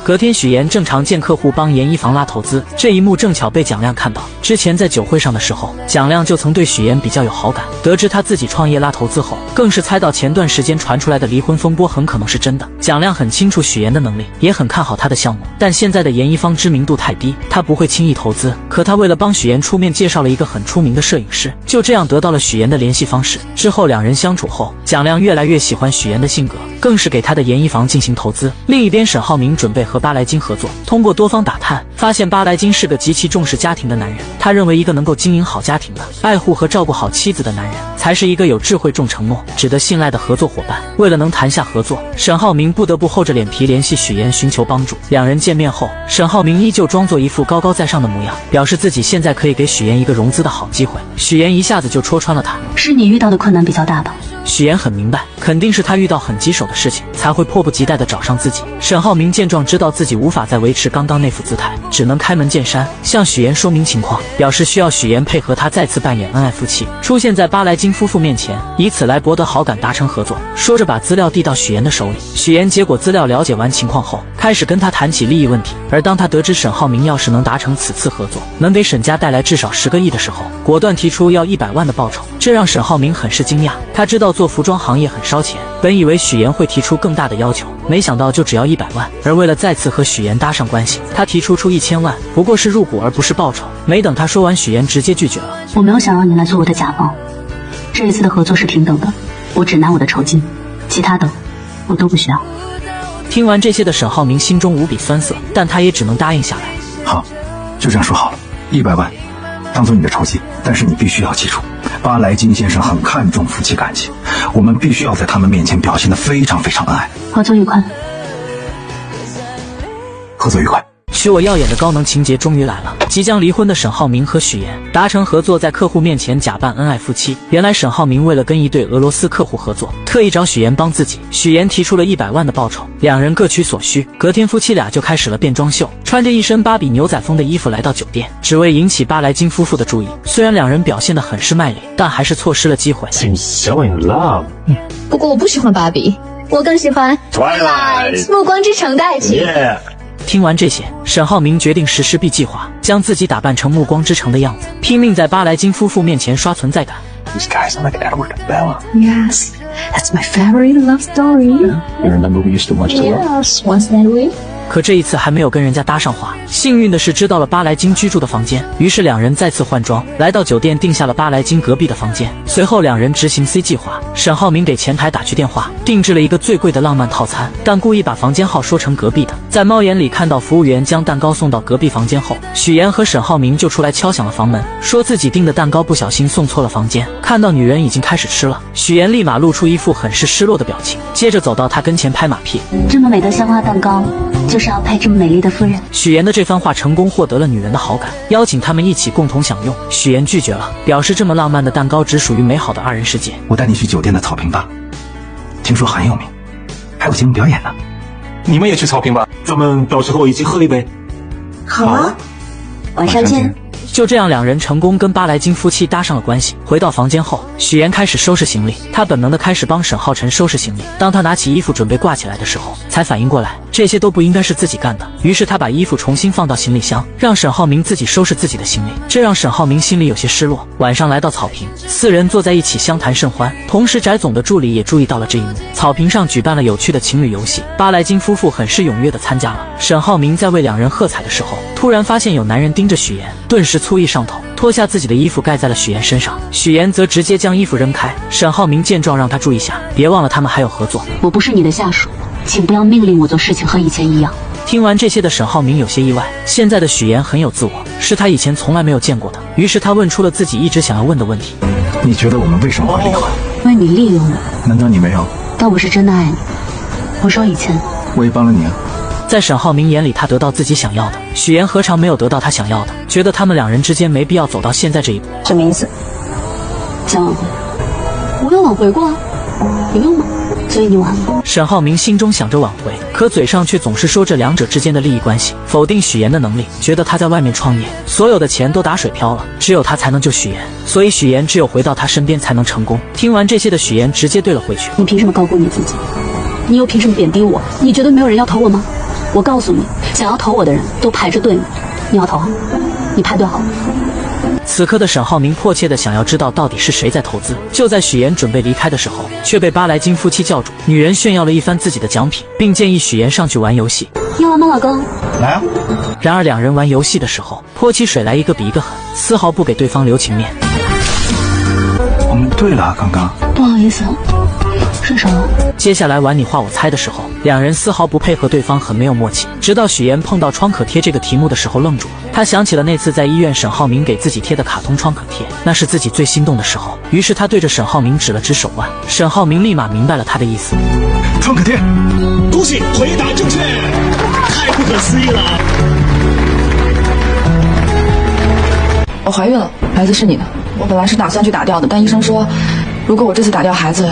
B: 隔天，许妍正常见客户帮研一房拉投资，这一幕正巧被蒋亮看到。之前在酒会上的时候，蒋亮就曾对许妍比较有好感。得知他自己创业拉投资后，更是猜到前段时间传出来的离婚风波很可能是真的。蒋亮很清楚许妍的能力，也很看好他的项目，但现在的研一方知名度太低，他不会轻易投资。可他为了帮许妍出面，介绍了一个很出名的摄影师，就这样得到了许妍的联系方式。之后两人相处后，蒋亮越来越喜欢许妍的性格，更是给他的研一房进行投资。另一边，沈浩明准备和巴莱金合作，通过多方打探，发现巴莱金是个极其重视家庭的男人。他认为一个能够经营好家庭的、爱护和照顾好妻子的男人，才是一个有智慧、重承诺、值得信赖的合作伙伴。为了能谈下合作，沈浩明不得不厚着脸皮联系许妍寻求帮助。两人见面后，沈浩明依旧装作一副高高在上的模样，表示自己现在可以给许妍一个融资的好机会。许妍一下子就戳穿了他：
A: 是你遇到的困难比较大吧？
B: 许妍很明白，肯定是他遇到很棘手的事情，才会迫不及待地找上自己。沈浩明见状，知道自己无法再维持刚刚那副姿态，只能开门见山向许妍说明情况，表示需要许妍配合他再次扮演恩爱夫妻，出现在巴莱金夫妇面前，以此来博得好感，达成合作。说着把资料递到许妍的手里，许妍接过资料，了解完情况后，开始跟他谈起利益问题。而当他得知沈浩明要是能达成此次合作，能给沈家带来至少10个亿的时候，果断提出要100万的报酬，这让沈浩明很是惊讶。他知道做服装行业很烧钱，本以为许妍会提出更大的要求，没想到就只要100万。而为了再次和许妍搭上关系，他提出1000万，不过是入股而不是报酬。没等他说完，许妍直接拒绝了。
A: 我没有想让你来做我的甲方，这一次的合作是平等的，我只拿我的酬金，其他的我都不需要。
B: 听完这些的沈浩明心中无比酸涩，但他也只能答应下来。
J: 好，就这样说好了，100万当做你的酬金，但是你必须要记住，巴莱金先生很看重夫妻感情，我们必须要在他们面前表现得非常非常恩爱。
A: 合作愉快。
J: 合作愉快。
B: 许我耀眼的高能情节终于来了。即将离婚的沈浩明和许妍达成合作，在客户面前假扮恩爱夫妻。原来沈浩明为了跟一对俄罗斯客户合作，特意找许妍帮自己。许妍提出了100万的报酬，两人各取所需。隔天夫妻俩就开始了变装秀，穿着一身芭比牛仔风的衣服来到酒店，只为引起巴莱金夫妇的注意。虽然两人表现得很是卖力，但还是错失了机会。
C: 不过我不喜欢芭比，我更喜欢 Twilight 暮光之城的爱情。
B: 听完这些，沈浩明决定实施 B 计划，将自己打扮成暮光之城的样子，拼命在巴莱金夫妇面前刷存在感。
G: These guys are like Edward and Bella.
C: Yes, that's my favorite love story.
G: You remember we used to watch the
C: Yes, once that way.
B: 可这一次还没有跟人家搭上话，幸运的是知道了巴莱金居住的房间，于是两人再次换装，来到酒店订下了巴莱金隔壁的房间。随后两人执行 C 计划，沈浩明给前台打去电话，定制了一个最贵的浪漫套餐，但故意把房间号说成隔壁的。在猫眼里看到服务员将蛋糕送到隔壁房间后，许妍和沈浩明就出来敲响了房门，说自己订的蛋糕不小心送错了房间。看到女人已经开始吃了，许妍立马露出一副很是失落的表情，接着走到她跟前拍马屁，
A: 这么美的鲜花蛋糕，就是要配这么美丽的夫人。
B: 许妍的这番话成功获得了女人的好感，邀请他们一起共同享用。许妍拒绝了，表示这么浪漫的蛋糕只属于美好的2人世界。
I: 我带你去酒店的草坪吧，听说很有名，还有节目表演呢。
J: 你们也去草坪吧，咱们到时候一起喝一杯。
A: 好啊，晚上见。
B: 就这样，两人成功跟巴莱金夫妻搭上了关系。回到房间后，许妍开始收拾行李，她本能的开始帮沈浩辰收拾行李。当她拿起衣服准备挂起来的时候，才反应过来这些都不应该是自己干的。于是她把衣服重新放到行李箱，让沈浩明自己收拾自己的行李，这让沈浩明心里有些失落。晚上来到草坪，4人坐在一起相谈甚欢。同时翟总的助理也注意到了这一幕。草坪上举办了有趣的情侣游戏，巴莱金夫妇很是踊跃的参加了。沈浩明在为两人喝彩的时候，突然发现有男人盯着许妍，顿时醋意上头，脱下自己的衣服盖在了许妍身上。许妍则直接将衣服扔开。沈浩明见状让他注意下，别忘了他们还有合作。
A: 我不是你的下属，请不要命令我做事情和以前一样。
B: 听完这些的沈浩明有些意外，现在的许妍很有自我，是他以前从来没有见过的。于是他问出了自己一直想要问的问题：
J: 你觉得我们为什么会离婚？
A: 因为你利用我。
J: 难道你没有？
A: 但我是真的爱你。我说以前
J: 我也帮了你啊。
B: 在沈浩明眼里，他得到自己想要的，许妍何尝没有得到他想要的？觉得他们两人之间没必要走到现在这一步。
A: 什么意思？想挽回？
C: 我有挽回过啊，有用吗？
A: 所以你挽回。
B: 沈浩明心中想着挽回，可嘴上却总是说这两者之间的利益关系，否定许妍的能力，觉得他在外面创业，所有的钱都打水漂了，只有他才能救许妍，所以许妍只有回到他身边才能成功。听完这些的许妍直接对了回去：
A: 你凭什么高估你自己？你又凭什么贬低我？你觉得没有人要投我吗？我告诉你，想要投我的人都排着队呢。你要投啊？你排队好了。
B: 此刻的沈浩明迫切的想要知道到底是谁在投资。就在许妍准备离开的时候，却被巴莱金夫妻叫住。女人炫耀了一番自己的奖品，并建议许妍上去玩游戏。
A: 要玩吗，老公？
J: 来啊！
B: 然而两人玩游戏的时候，泼起水来一个比一个狠，丝毫不给对方留情面。
J: 我们对了，刚刚。
A: 不好意思，顺手了。
B: 接下来玩你画我猜的时候，两人丝毫不配合对方，很没有默契。直到许妍碰到创可贴这个题目的时候愣住了，她想起了那次在医院沈浩明给自己贴的卡通创可贴，那是自己最心动的时候。于是她对着沈浩明指了指手腕，沈浩明立马明白了他的意思。
J: 创可贴，
L: 恭喜回答正确，太不可思议了！
H: 我怀孕了，孩子是你的。我本来是打算去打掉的，但医生说，如果我这次打掉孩子，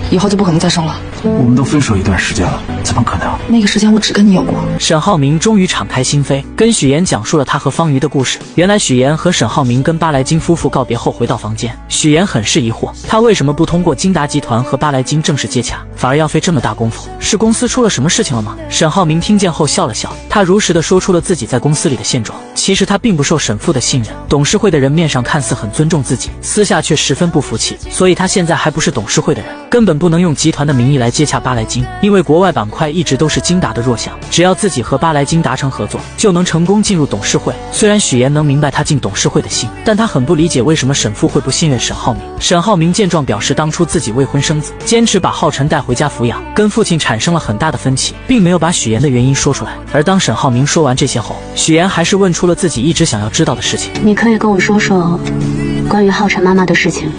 H: 以后就不可能再生了。
J: 我们都分手一段时间了，怎么可能？
H: 那个时间我只跟你有过。
B: 沈浩明终于敞开心扉，跟许妍讲述了他和方瑜的故事。原来许妍和沈浩明跟巴莱金夫妇告别后回到房间，许妍很是疑惑，他为什么不通过金达集团和巴莱金正式接洽，反而要费这么大功夫？是公司出了什么事情了吗？沈浩明听见后笑了笑，他如实的说出了自己在公司里的现状。其实他并不受沈父的信任，董事会的人面上看似很尊重自己，私下却十分不服气，所以他现在还不是董事会的人，根本不能用集团的名义来接洽巴莱金，因为国外板块一直都是金达的弱项，只要自己和巴莱金达成合作，就能成功进入董事会。虽然许妍能明白他进董事会的心，但他很不理解为什么沈父会不信任沈浩明。沈浩明见状表示，当初自己未婚生子，坚持把浩辰带回家抚养，跟父亲产生了很大的分歧，并没有把许妍的原因说出来。而当沈浩明说完这些后，许妍还是问出了自己一直想要知道的事情。
A: 你可以跟我说说关于浩辰妈妈的事情，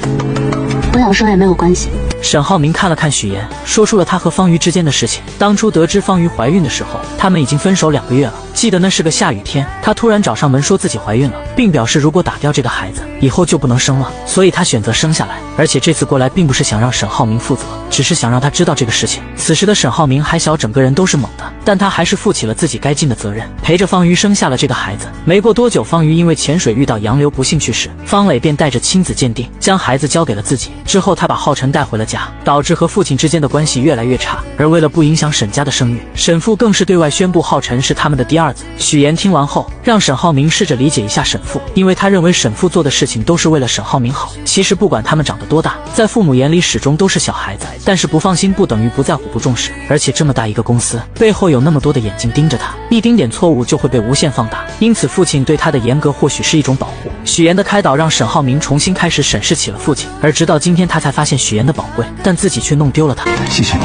A: 不不想说也没有关系。
B: 沈浩明看了看许言，说出了他和方瑜之间的事情。当初得知方瑜怀孕的时候，他们已经分手2个月了。记得那是个下雨天，他突然找上门说自己怀孕了，并表示如果打掉这个孩子，以后就不能生了，所以他选择生下来。而且这次过来并不是想让沈浩明负责，只是想让他知道这个事情。此时的沈浩明还小，整个人都是懵的，但他还是负起了自己该尽的责任，陪着方瑜生下了这个孩子。没过多久，方瑜因为潜水遇到洋流不幸去世，方磊便带着亲子鉴定将孩子交给了自己。之后他把浩辰带回了家，导致和父亲之间的关系越来越差。而为了不影响沈家的声誉，沈父更是对外宣布浩辰是他们的第二子。许言听完后，让沈浩明试着理解一下沈父，因为他认为沈父做的事情都是为了沈浩明好。其实不管他们长得多大，在父母眼里始终都是小孩子，但是不放心不等于不在乎不重视。而且这么大一个公司，背后有那么多的眼睛盯着他，一丁点错误就会被无限放大，因此父亲对他的严格或许是一种保护。许言的开导让沈浩明重新开始审视起了父亲，而直到今天他才发现许言的宝贵，但自己却弄丢了他。
J: 谢谢你，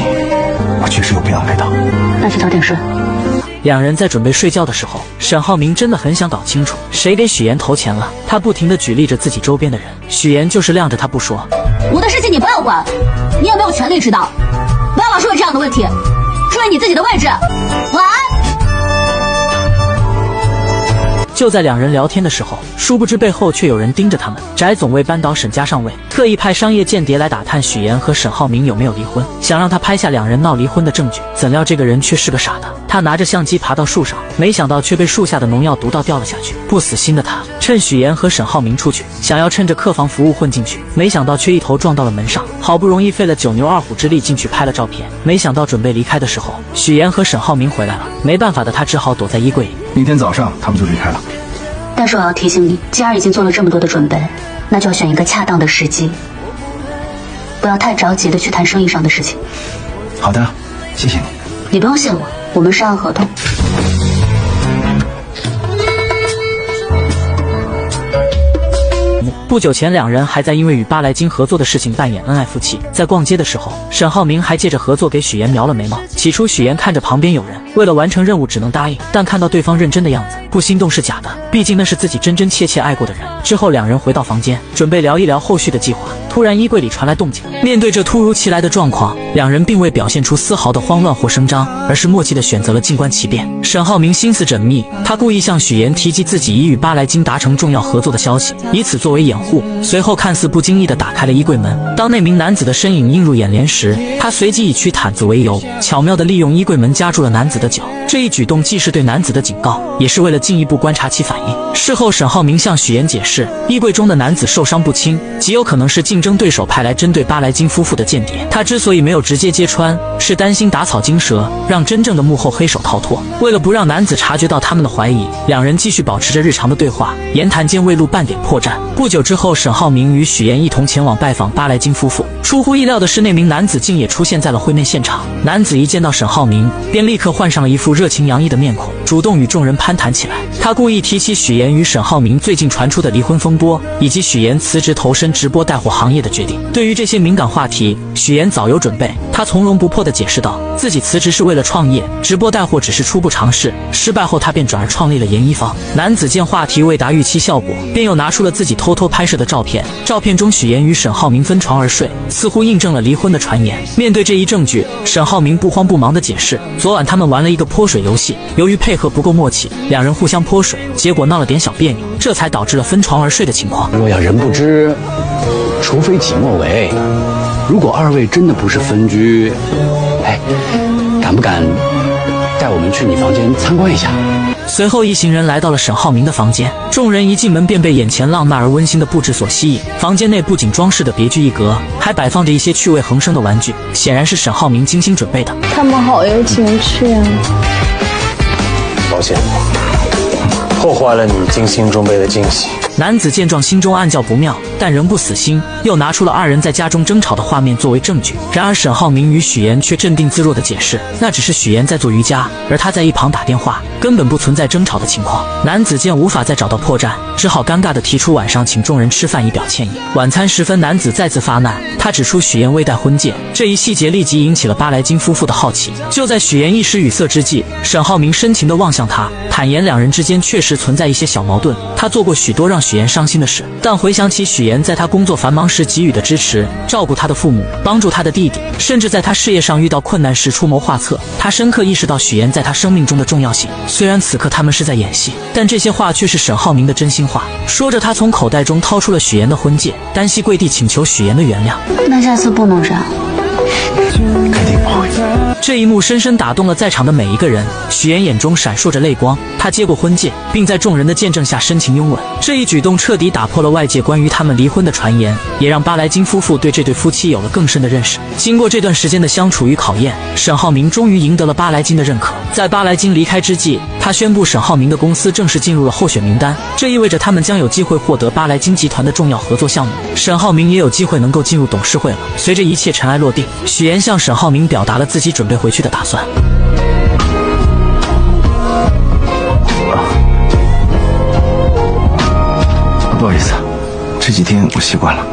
J: 我确实有必要来到。
A: 那就早点睡。
B: 两人在准备睡觉的时候，沈浩明真的很想搞清楚谁给许言投钱了。他不停地举例着自己周边的人，许言就是晾着他不说。
M: 我的事情你不要管，你也没有权利知道。不要老是问这样的问题，注意你自己的位置。晚安。
B: 就在两人聊天的时候，殊不知背后却有人盯着他们。翟总为扳倒沈家上位，特意派商业间谍来打探许言和沈浩明有没有离婚，想让他拍下两人闹离婚的证据。怎料这个人却是个傻的，他拿着相机爬到树上，没想到却被树下的农药毒到掉了下去。不死心的他趁许言和沈浩明出去，想要趁着客房服务混进去，没想到却一头撞到了门上。好不容易费了9牛2虎之力进去拍了照片，没想到准备离开的时候，许言和沈浩明回来了。没办法的他只好躲在衣柜里。
J: 明天早上他们就离开了。
A: 但是我要提醒你，既然已经做了这么多的准备，那就要选一个恰当的时机，不要太着急的去谈生意上的事情。
J: 好的，谢谢你。
A: 你不用谢我，我们是按合同。
B: 不久前，两人还在因为与巴莱金合作的事情扮演恩爱夫妻。在逛街的时候，沈浩明还借着合作给许言描了眉毛。起初，许言看着旁边有人，为了完成任务只能答应，但看到对方认真的样子，不心动是假的，毕竟那是自己真真切切爱过的人。之后，两人回到房间，准备聊一聊后续的计划。突然，衣柜里传来动静。面对这突如其来的状况，两人并未表现出丝毫的慌乱或声张，而是默契地选择了静观其变。沈浩明心思缜密，他故意向许言提及自己已与巴莱金达成重要合作的消息，以此作为掩护。随后看似不经意地打开了衣柜门，当那名男子的身影映入眼帘时，他随即以取毯子为由，巧妙地利用衣柜门夹住了男子的脚。这一举动既是对男子的警告，也是为了进一步观察其反应。事后，沈浩明向许言解释，衣柜中的男子受伤不轻，极有可能是竞争对手派来针对巴莱金夫妇的间谍。他之所以没有直接揭穿，是担心打草惊蛇，让真正的幕后黑手逃脱。为了不让男子察觉到他们的怀疑，两人继续保持着日常的对话，言谈间未露半点破绽。不久之后，沈浩明与许言一同前往拜访巴莱金夫妇。出乎意料的是，那名男子竟也出现在了会面现场。男子一见到沈浩明，便立刻换上了一副热情洋溢的面孔，主动与众人攀谈起来。他故意提起许言与沈浩明最近传出的离婚风波，以及许言辞职投身直播带货行业的决定。对于这些敏感话题，许言早有准备，他从容不迫地解释道，自己辞职是为了创业，直播带货只是初步尝试，失败后他便转而创立了研一方。男子见话题未达预期效果，便又拿出了自己偷偷拍摄的照片，照片中许言与沈浩明分床而睡，似乎印证了离婚的传言。面对这一证据，沈浩明不慌不忙地解释，昨晚他们玩了一个泼水游戏，由于配合不够默契，两人互相泼水，结果闹了点小别扭，这才导致了分床而睡的情况。
I: 若要人不知，除非己莫为。如果二位真的不是分居，敢不敢带我们去你房间参观一下？
B: 随后一行人来到了沈浩明的房间，众人一进门便被眼前浪漫而温馨的布置所吸引。房间内不仅装饰的别具一格，还摆放着一些趣味横生的玩具，显然是沈浩明精心准备的。
C: 他们好有情趣啊！
N: 抱歉，破坏了你精心准备的惊喜。
B: 男子见状心中暗叫不妙，但仍不死心，又拿出了二人在家中争吵的画面作为证据。然而沈浩明与许言却镇定自若地解释，那只是许言在做瑜伽，而他在一旁打电话，根本不存在争吵的情况。男子见无法再找到破绽，只好尴尬地提出晚上请众人吃饭以表歉意。晚餐时分，男子再次发难，他指出许言未戴婚戒，这一细节立即引起了巴莱金夫妇的好奇。就在许言一时语塞之际，沈浩明深情地望向他，坦言两人之间确实存在一些小矛盾，他做过许多让许妍伤心的事，但回想起许妍在他工作繁忙时给予的支持，照顾他的父母，帮助他的弟弟，甚至在他事业上遇到困难时出谋划策，他深刻意识到许妍在他生命中的重要性。虽然此刻他们是在演戏，但这些话却是沈浩明的真心话。说着，他从口袋中掏出了许妍的婚戒，单膝跪地请求许妍的原谅。
A: 那下次不能这样。
J: 肯定不会。
B: 这一幕深深打动了在场的每一个人，许妍眼中闪烁着泪光，她接过婚戒，并在众人的见证下深情拥吻。这一举动彻底打破了外界关于他们离婚的传言，也让巴莱金夫妇对这对夫妻有了更深的认识。经过这段时间的相处与考验，沈浩明终于赢得了巴莱金的认可。在巴莱金离开之际，他宣布沈浩明的公司正式进入了候选名单，这意味着他们将有机会获得巴莱金集团的重要合作项目。沈浩明也有机会能够进入董事会了。随着一切尘埃落定，许妍向沈浩明表达了自己准备回去的打算。
J: 不好意思，这几天我习惯了。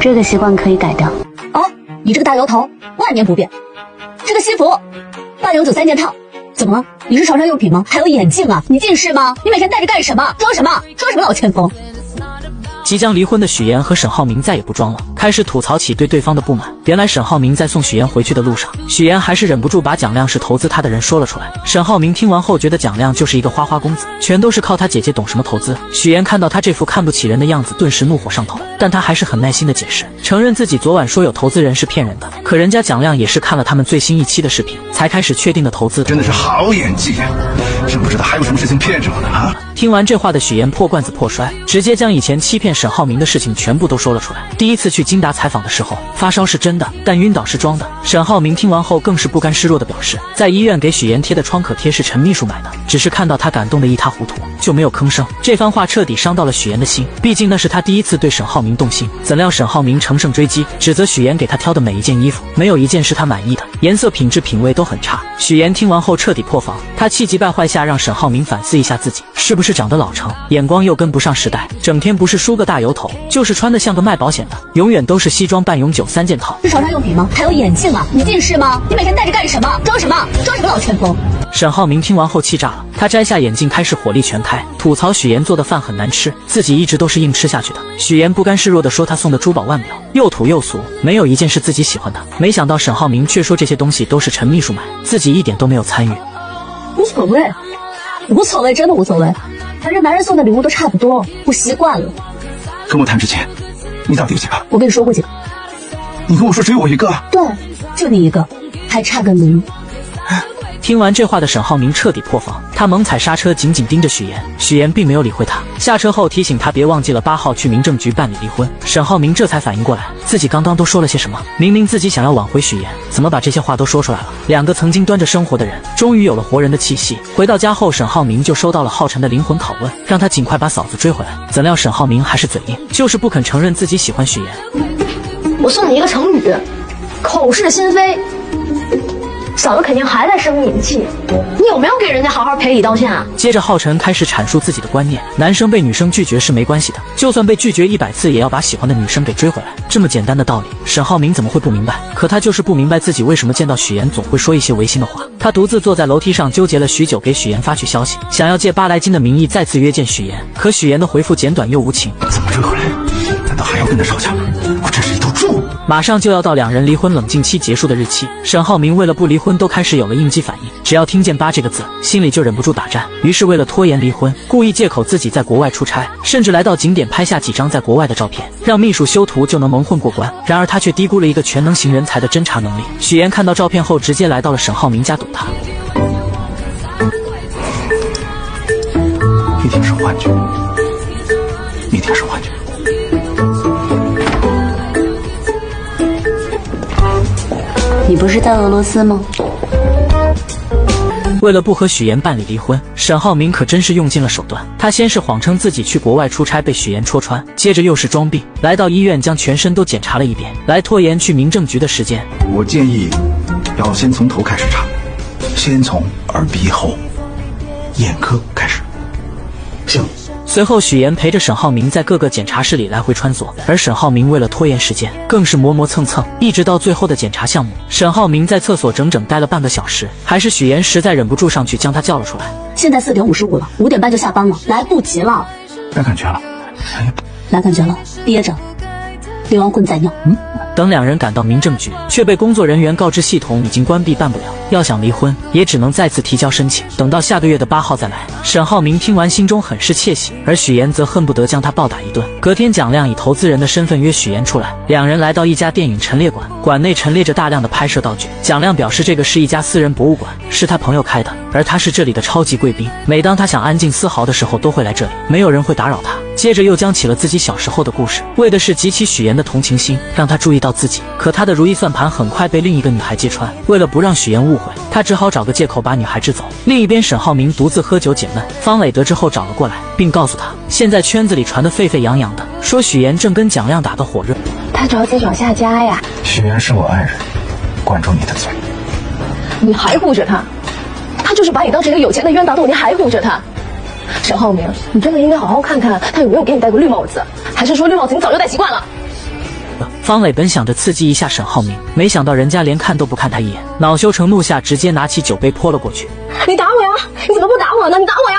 A: 这个习惯可以改掉。
M: 哦，你这个大摇头，万年不变。这个西服8093件套，怎么了？你是床上用品吗？还有眼镜啊？你近视吗？你每天戴着干什么？装什么？装什么老千锋？
B: 即将离婚的许妍和沈浩明再也不装了，开始吐槽起对对方的不满。原来沈浩明在送许妍回去的路上，许妍还是忍不住把蒋亮是投资他的人说了出来。沈浩明听完后觉得蒋亮就是一个花花公子，全都是靠他姐姐懂什么投资。许妍看到他这副看不起人的样子，顿时怒火上头，但他还是很耐心的解释，承认自己昨晚说有投资人是骗人的，可人家蒋亮也是看了他们最新一期的视频才开始确定的投资。
J: 真的是好演技呀！真不知道还有什么事情骗着我呢啊！
B: 听完这话的许妍破罐子破摔，直接将以前欺骗沈浩明的事情全部都说了出来。第一次去金达采访的时候，发烧是真的，但晕倒是装的。沈浩明听完后更是不甘示弱的表示，在医院给许妍贴的创可贴是陈秘书买的，只是看到他感动得一塌糊涂，就没有吭声。这番话彻底伤到了许妍的心，毕竟那是他第一次对沈浩明动心。怎料沈浩明乘胜追击，指责许妍给他挑的每一件衣服，没有一件是他满意的，颜色、品质、品味都很差。许妍听完后彻底破防，他气急败坏下让沈浩明反思一下自己是不是长得老成，眼光又跟不上时代，整天不是梳个大油头，就是穿得像个卖保险的，永远都是西装半永久3件套。
M: 是床上用品吗？还有眼镜啊？你近视吗？你每天戴着干什么？装什么？装什么老千锋？
B: 沈浩明听完后气炸了，他摘下眼镜开始火力全开，吐槽许妍做的饭很难吃，自己一直都是硬吃下去的。许妍不甘示弱地说他送的珠宝腕表又土又俗，没有一件是自己喜欢的。没想到沈浩明却说这些东西都是陈秘书买，自己一点都没有参与。
M: 无所谓，无所谓，真的无所谓。反正男人送的礼物都差不多，我习惯了。
J: 跟我谈之前，你到底有几个？
M: 我跟你说过几个？
J: 你跟我说只有我一个？
M: 对，就你一个，还差个0。
B: 听完这话的沈浩明彻底破防，他猛踩刹车，紧紧盯着许妍。许妍并没有理会他，下车后提醒他别忘记了8号去民政局办理离婚。沈浩明这才反应过来，自己刚刚都说了些什么。明明自己想要挽回许妍，怎么把这些话都说出来了？两个曾经端着生活的人，终于有了活人的气息。回到家后，沈浩明就收到了浩辰的灵魂拷问，让他尽快把嫂子追回来。怎料沈浩明还是嘴硬，就是不肯承认自己喜欢许妍。
C: 我送你一个成语，口是心非。嫂子肯定还在生你的气，你有没有给人家好好赔礼道歉啊？
B: 接着浩辰开始阐述自己的观念，男生被女生拒绝是没关系的，就算被拒绝100次也要把喜欢的女生给追回来，这么简单的道理，沈浩明怎么会不明白？可他就是不明白自己为什么见到许妍总会说一些违心的话。他独自坐在楼梯上纠结了许久，给许妍发去消息，想要借巴莱金的名义再次约见许妍，可许妍的回复简短又无情。
J: 怎么追回来？难道还要跟他吵架？我真是一头猪！
B: 马上就要到2人离婚冷静期结束的日期，沈浩明为了不离婚都开始有了应激反应，只要听见8这个字，心里就忍不住打颤。于是为了拖延离婚，故意借口自己在国外出差，甚至来到景点拍下几张在国外的照片，让秘书修图就能蒙混过关。然而他却低估了一个全能型人才的侦查能力。许妍看到照片后，直接来到了沈浩明家堵他。
J: 一定是幻觉，一定是幻觉。
A: 你不是在俄罗斯吗？
B: 为了不和许妍办理离婚，沈浩明可真是用尽了手段。他先是谎称自己去国外出差被许妍戳穿，接着又是装病，来到医院将全身都检查了一遍，来拖延去民政局的时间。
J: 我建议要先从头开始查，先从耳鼻喉眼科开始。行。
B: 随后许岩陪着沈浩明在各个检查室里来回穿梭，而沈浩明为了拖延时间，更是磨磨蹭蹭，一直到最后的检查项目，沈浩明在厕所整整待了半个小时，还是许岩实在忍不住上去将他叫了出来。
M: 现在4点55了，5点半就下班了，来不及了。
D: 来感觉了，
M: 来感觉了，憋着，流完混再尿。
B: 等两人赶到民政局，却被工作人员告知系统已经关闭，办不了。要想离婚，也只能再次提交申请，等到下个月的8号再来。沈浩明听完，心中很是窃喜，而许岩则恨不得将他暴打一顿。隔天，蒋亮以投资人的身份约许岩出来，两人来到一家电影陈列馆，馆内陈列着大量的拍摄道具。蒋亮表示，这个是一家私人博物馆，是他朋友开的，而他是这里的超级贵宾。每当他想安静丝毫的时候，都会来这里，没有人会打扰他。接着又讲起了自己小时候的故事，为的是激起许岩的同情心，让他注意到自己。可他的如意算盘很快被另一个女孩揭穿，为了不让许岩误会，他只好找个借口把女孩支走。另一边，沈浩明独自喝酒解闷，方磊得知后找了过来，并告诉他，现在圈子里传得沸沸扬扬的，说许岩正跟蒋亮打得火热。
E: 他着急找下家呀。
J: 许岩是我爱人，管住你的嘴。
H: 你还护着他，他就是把你当成一个有钱的冤大头，你还护着他。沈浩明，你真的应该好好看看他有没有给你戴过绿帽子，还是说绿帽子你早就戴习惯了？
B: 方磊本想着刺激一下沈浩明，没想到人家连看都不看他一眼，恼羞成怒下，直接拿起酒杯泼了过去。
H: 你打我呀！你怎么不打我呢？你打我呀！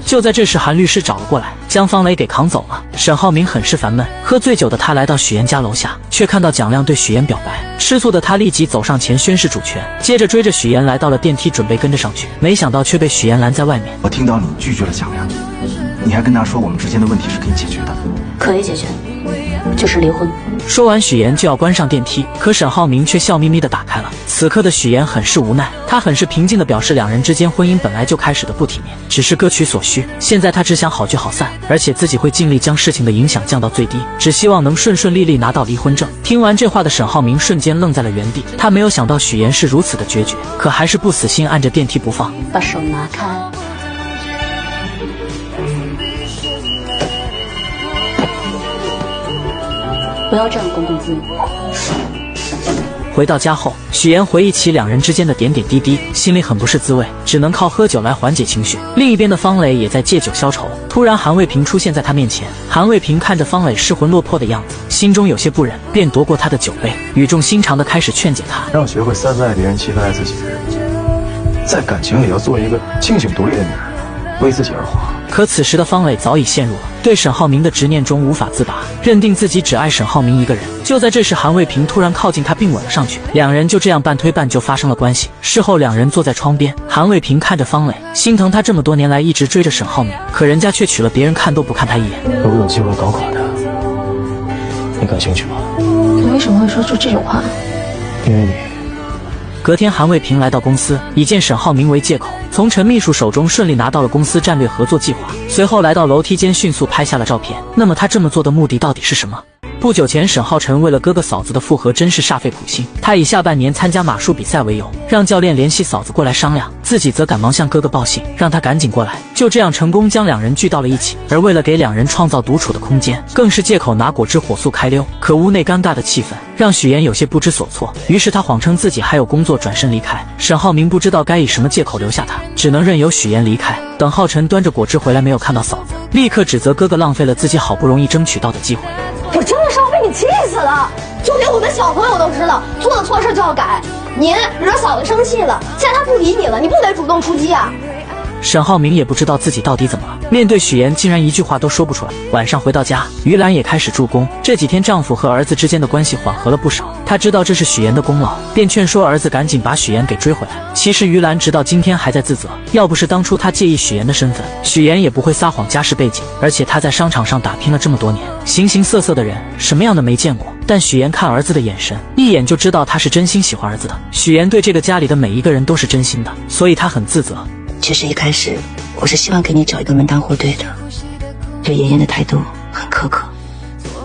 B: 就在这时，韩律师找了过来，将方磊给扛走了。沈浩明很是烦闷，喝醉酒的他来到许岩家楼下，却看到蒋亮对许岩表白。吃醋的他立即走上前宣誓主权，接着追着许岩来到了电梯，准备跟着上去，没想到却被许岩拦在外面。
J: 我听到你拒绝了蒋亮，你还跟他说我们之间的问题是可以解决的。
A: 可以解决，就是离婚。
B: 说完，许岩就要关上电梯，可沈浩明却笑眯眯地打开了。此刻的许岩很是无奈，他很是平静地表示，两人之间婚姻本来就开始的不体面，只是各取所需。现在他只想好聚好散，而且自己会尽力将事情的影响降到最低，只希望能顺顺利利拿到离婚证。听完这话的沈浩明瞬间愣在了原地，他没有想到许岩是如此的决绝，可还是不死心，按着电梯不放。
A: 把手拿开。不要占公共资源。
B: 回到家后，许岩回忆起两人之间的点点滴滴，心里很不是滋味，只能靠喝酒来缓解情绪。另一边的方磊也在借酒消愁。突然，韩卫平出现在他面前。韩卫平看着方磊失魂落魄的样子，心中有些不忍，便夺过他的酒杯，语重心长地开始劝解他，
N: 让学会3次爱别人7次爱自己，在感情里要做一个清醒独立的女人，为自己而活。
B: 可此时的方磊早已陷入了对沈浩明的执念中无法自拔，认定自己只爱沈浩明一个人。就在这时，韩卫平突然靠近他并吻了上去，两人就这样半推半就发生了关系。事后两人坐在窗边，韩卫平看着方磊，心疼他这么多年来一直追着沈浩明，可人家却娶了别人，看都不看他一眼。
N: 如果有机会搞垮他，你感兴趣吗？
H: 你为什么会说出这种话？
N: 因为你。
B: 隔天，韩卫平来到公司，以见沈浩明为借口，从陈秘书手中顺利拿到了公司战略合作计划，随后来到楼梯间迅速拍下了照片。那么他这么做的目的到底是什么？不久前，沈浩辰为了哥哥嫂子的复合，真是煞费苦心。他以下半年参加马术比赛为由，让教练联系嫂子过来商量，自己则赶忙向哥哥报信，让他赶紧过来。就这样成功将两人聚到了一起。而为了给两人创造独处的空间，更是借口拿果汁火速开溜。可屋内尴尬的气氛让许岩有些不知所措，于是他谎称自己还有工作，转身离开。沈浩明不知道该以什么借口留下他，只能任由许岩离开。等浩辰端着果汁回来，没有看到嫂子，立刻指责哥哥浪费了自己好不容易争取到的机会。
C: 我真的是要被你气死了！就连我的小朋友都知道，做了错事就要改。您惹嫂子生气了，现在她不理你了，你不得主动出击啊？
B: 沈浩明也不知道自己到底怎么了，面对许岩竟然一句话都说不出来。晚上回到家，于兰也开始助攻。这几天丈夫和儿子之间的关系缓和了不少，她知道这是许岩的功劳，便劝说儿子赶紧把许岩给追回来。其实于兰直到今天还在自责，要不是当初她介意许岩的身份，许岩也不会撒谎家世背景。而且他在商场上打拼了这么多年，形形色色的人，什么样的没见过。但许岩看儿子的眼神，一眼就知道他是真心喜欢儿子的。许岩对这个家里的每一个人都是真心的，所以他很自责。
F: 其实一开始我是希望给你找一个门当户对的，对妍妍的态度很苛刻，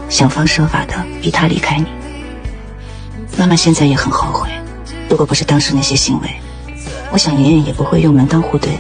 F: 想方设法的逼她离开你。妈妈现在也很后悔，如果不是当时那些行为，我想妍妍也不会用门当户对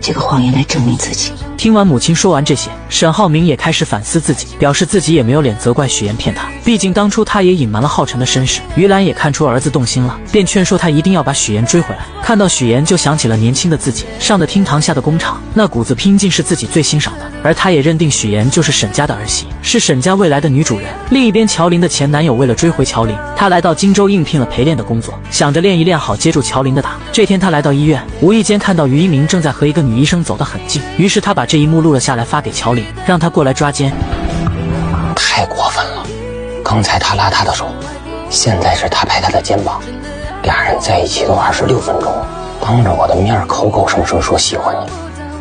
F: 这个谎言来证明自己。
B: 听完母亲说完这些，沈浩明也开始反思自己，表示自己也没有脸责怪许妍骗他，毕竟当初他也隐瞒了浩辰的身世。于兰也看出儿子动心了，便劝说他一定要把许妍追回来。看到许妍就想起了年轻的自己，上的厅堂下的工厂，那股子拼劲是自己最欣赏的，而他也认定许妍就是沈家的儿媳，是沈家未来的女主人。另一边，乔琳的前男友为了追回乔琳，他来到荆州应聘了陪练的工作，想着练一练好接住乔琳的打。这天他来到医院，无意间看到于一鸣正在和一个女医生走得很近，于是他把这一幕录了下来发给乔琳，让她过来抓奸。
O: 太过分了，刚才他拉她的手，现在是他拍她的肩膀，俩人在一起都26分钟，当着我的面口口声声说喜欢你，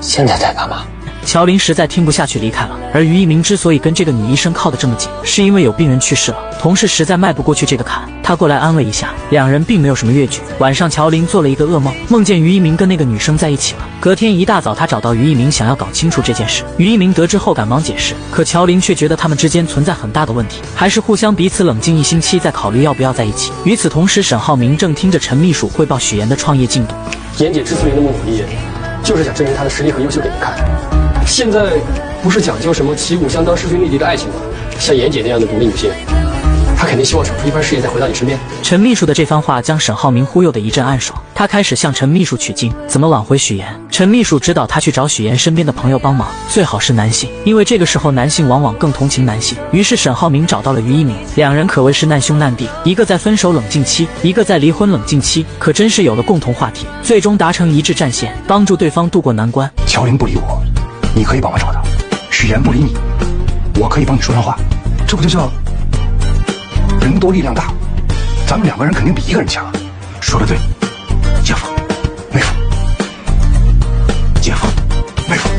O: 现在在干嘛？
B: 乔琳实在听不下去离开了，而于一鸣之所以跟这个女医生靠得这么近，是因为有病人去世了，同事实在迈不过去这个坎，他过来安慰一下，两人并没有什么越剧。晚上乔琳做了一个噩梦，梦见于一鸣跟那个女生在一起了。隔天一大早，他找到于一鸣，想要搞清楚这件事。于一鸣得知后赶忙解释，可乔琳却觉得他们之间存在很大的问题，还是互相彼此冷静1星期再考虑要不要在一起。与此同时，沈浩明正听着陈秘书汇报许妍的创业进度。
P: 妍姐之所以那么努力，就是想证明她的实力和优秀给你看。现在不是讲究什么旗鼓相当、势均力敌的爱情吗？像妍姐那样的独立女性，她肯定希望闯出一番事业再回到你身边。
B: 陈秘书的这番话将沈浩明忽悠得一阵暗爽，他开始向陈秘书取经，怎么挽回许妍。陈秘书指导他去找许妍身边的朋友帮忙，最好是男性，因为这个时候男性往往更同情男性。于是沈浩明找到了于一鸣，两人可谓是难兄难弟，一个在分手冷静期，一个在离婚冷静期，可真是有了共同话题，最终达成一致战线，帮助对方渡过难关。
I: 乔琳不理我，你可以帮我找他；许妍不理你，我可以帮你说上话。这不就叫人多力量大？咱们2个人肯定比1个人强。说得对，姐夫，妹夫，姐夫，妹夫。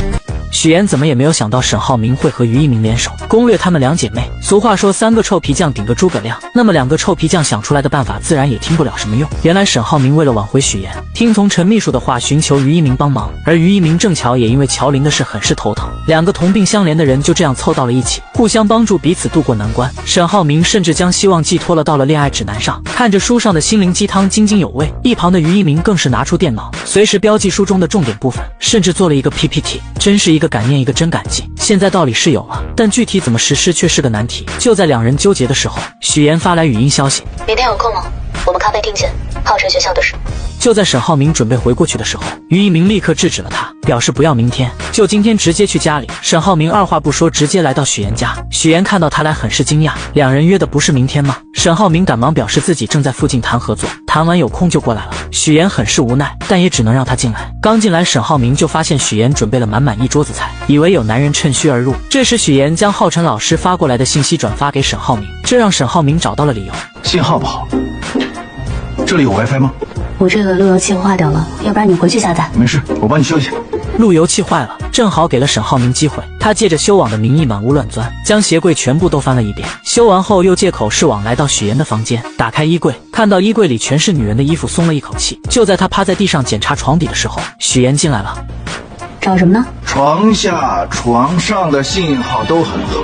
B: 许妍怎么也没有想到沈浩明会和于一鸣联手攻略他们2姐妹。俗话说3个臭皮匠顶个诸葛亮，那么2个臭皮匠想出来的办法自然也听不了什么用。原来沈浩明为了挽回许妍，听从陈秘书的话寻求于一鸣帮忙，而于一鸣正巧也因为乔琳的事很是头疼，2个同病相怜的人就这样凑到了一起，互相帮助彼此渡过难关。沈浩明甚至将希望寄托了到了恋爱指南上，看着书上的心灵鸡汤津津有味，一旁的于一鸣更是拿出电脑随时标记书中的重点部分，甚至做了一个 PPT， 真是一个感念一个真感激。现在道理是有了，但具体怎么实施却是个难题。就在2人纠结的时候，许妍发来语音消息：
M: 明天有空吗？我们咖啡厅见，浩辰学校的事。
B: 就在沈浩明准备回过去的时候，于一鸣立刻制止了他，表示不要明天，就今天直接去家里。沈浩明二话不说，直接来到许妍家。许妍看到他来很是惊讶，两人约的不是明天吗？沈浩明赶忙表示自己正在附近谈合作，谈完有空就过来了。许妍很是无奈，但也只能让他进来。刚进来，沈浩明就发现许妍准备了满满一桌子菜，以为有男人趁虚而入。这时许妍将浩辰老师发过来的信息转发给沈浩明，这让沈浩明找到了理由。
I: 信号不好，这里有 WiFi 吗？
A: 我这个路由器坏掉了，要不然你回去下载。
I: 没事，我帮你修一下。
B: 路由器坏了，正好给了沈浩明机会。他借着修网的名义满屋乱钻，将鞋柜全部都翻了一遍。修完后又借口是网来到许妍的房间，打开衣柜，看到衣柜里全是女人的衣服，松了一口气。就在他趴在地上检查床底的时候，许妍进来了。
A: 找什么呢？
J: 床下、床上的信号都很好，